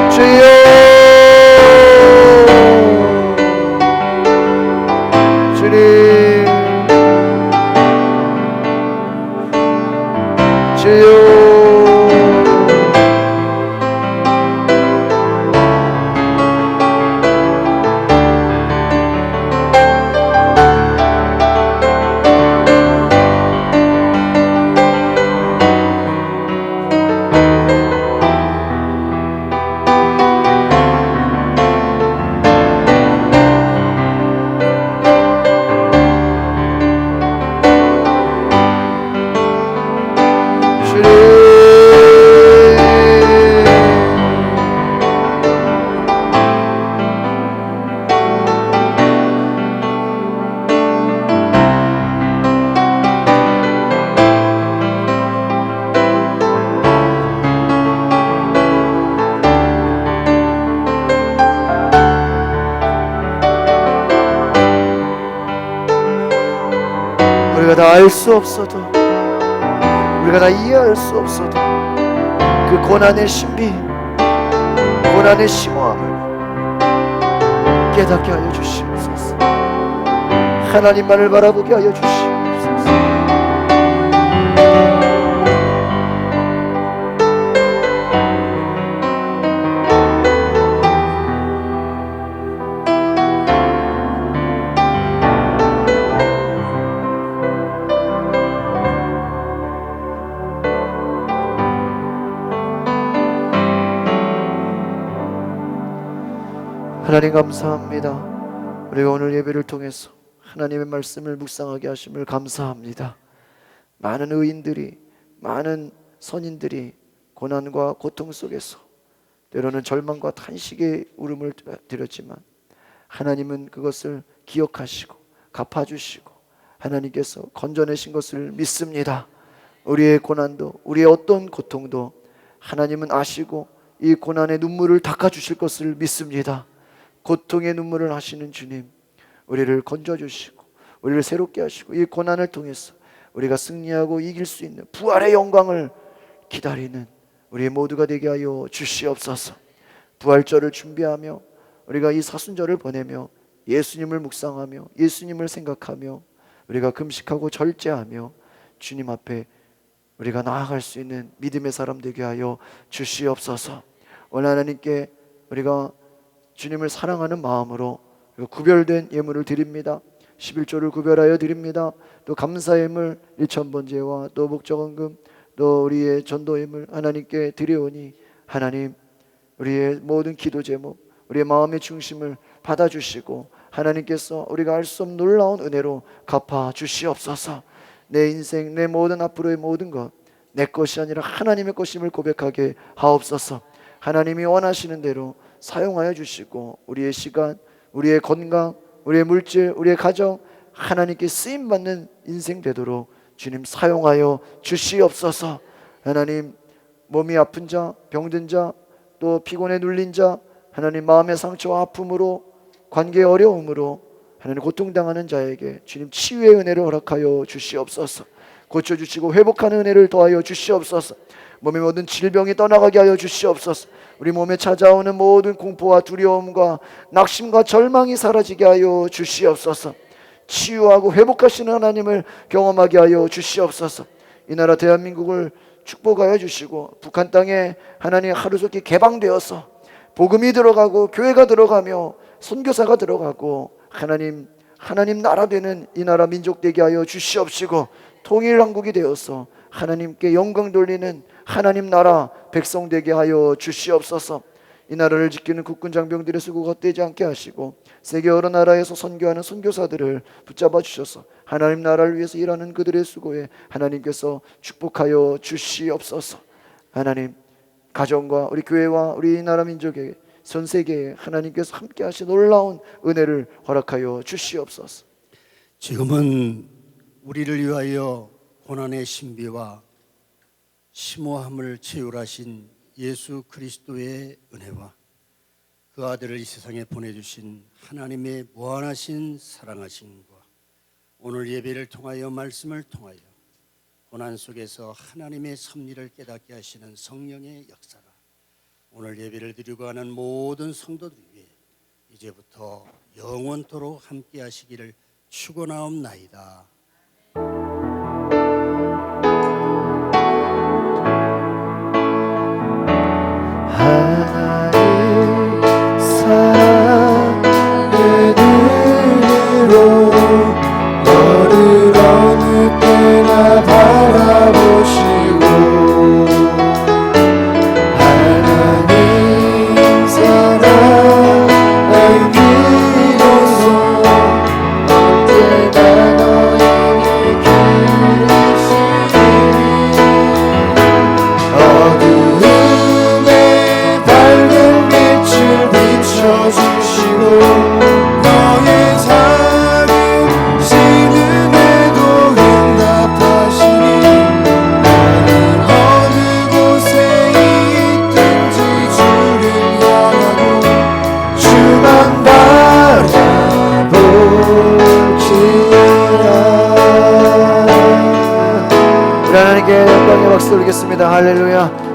주여, 주님, 주여. 우리가 다 알 수 없어도, 우리가 다 이해할 수 없어도 그 고난의 신비, 고난의 심오함을 깨닫게 하여 주시옵소서. 하나님만을 바라보게 하여 주시옵소서. 하나님 감사합니다. 우리가 오늘 예배를 통해서 하나님의 말씀을 묵상하게 하심을 감사합니다. 많은 의인들이, 많은 선인들이 고난과 고통 속에서 때로는 절망과 탄식의 울음을 드렸지만 하나님은 그것을 기억하시고 갚아주시고 하나님께서 건져내신 것을 믿습니다. 우리의 고난도, 우리의 어떤 고통도 하나님은 아시고 이 고난의 눈물을 닦아주실 것을 믿습니다. 고통의 눈물을 하시는 주님, 우리를 건져주시고 우리를 새롭게 하시고 이 고난을 통해서 우리가 승리하고 이길 수 있는 부활의 영광을 기다리는 우리 모두가 되게 하여 주시옵소서. 부활절을 준비하며 우리가 이 사순절을 보내며 예수님을 묵상하며 예수님을 생각하며 우리가 금식하고 절제하며 주님 앞에 우리가 나아갈 수 있는 믿음의 사람 되게 하여 주시옵소서. 오늘 하나님께 우리가 주님을 사랑하는 마음으로 구별된 예물을 드립니다. 11조를 구별하여 드립니다. 또 감사 예물 1,000번제와 또 목적원금 또 우리의 전도 예물 하나님께 드리오니 하나님 우리의 모든 기도 제목, 우리의 마음의 중심을 받아주시고 하나님께서 우리가 알 수 없는 놀라운 은혜로 갚아 주시옵소서. 내 인생, 내 모든 앞으로의 모든 것 내 것이 아니라 하나님의 것임을 고백하게 하옵소서. 하나님이 원하시는 대로 사용하여 주시고 우리의 시간, 우리의 건강, 우리의 물질, 우리의 가정 하나님께 쓰임받는 인생 되도록 주님 사용하여 주시옵소서. 하나님 몸이 아픈 자, 병든 자, 또 피곤에 눌린 자, 하나님 마음의 상처와 아픔으로 관계의 어려움으로 하나님 고통당하는 자에게 주님 치유의 은혜를 허락하여 주시옵소서. 고쳐주시고 회복하는 은혜를 더하여 주시옵소서. 몸의 모든 질병이 떠나가게 하여 주시옵소서. 우리 몸에 찾아오는 모든 공포와 두려움과 낙심과 절망이 사라지게 하여 주시옵소서. 치유하고 회복하시는 하나님을 경험하게 하여 주시옵소서. 이 나라 대한민국을 축복하여 주시고 북한 땅에 하나님 하루속히 개방되어서 복음이 들어가고 교회가 들어가며 선교사가 들어가고 하나님 나라 되는 이 나라 민족 되게 하여 주시옵시고 통일한국이 되어서 하나님께 영광 돌리는 하나님 나라 백성 되게 하여 주시옵소서. 이 나라를 지키는 국군 장병들의 수고가 헛되지 않게 하시고 세계 여러 나라에서 선교하는 선교사들을 붙잡아 주셔서 하나님 나라를 위해서 일하는 그들의 수고에 하나님께서 축복하여 주시옵소서. 하나님 가정과 우리 교회와 우리 나라 민족에게 전 세계에 하나님께서 함께 하신 놀라운 은혜를 허락하여 주시옵소서. 지금은 우리를 위하여 고난의 신비와 심오함을 채울하신 예수 그리스도의 은혜와 그 아들을 이 세상에 보내주신 하나님의 무한하신 사랑하심과 오늘 예배를 통하여 말씀을 통하여 고난 속에서 하나님의 섭리를 깨닫게 하시는 성령의 역사가 오늘 예배를 드리고 하는 모든 성도들 위해 이제부터 영원토록 함께 하시기를 축원하옵나이다. 하나님 사랑의 눈으로 너를 어느 때나 바라보시고 하나님 사랑을 믿어서 언제나 너에게 기르시니 어두움에 밝은 빛을 비춰주시고 너의 작은 하나님께 영광의 박수 드리겠습니다. 할렐루야.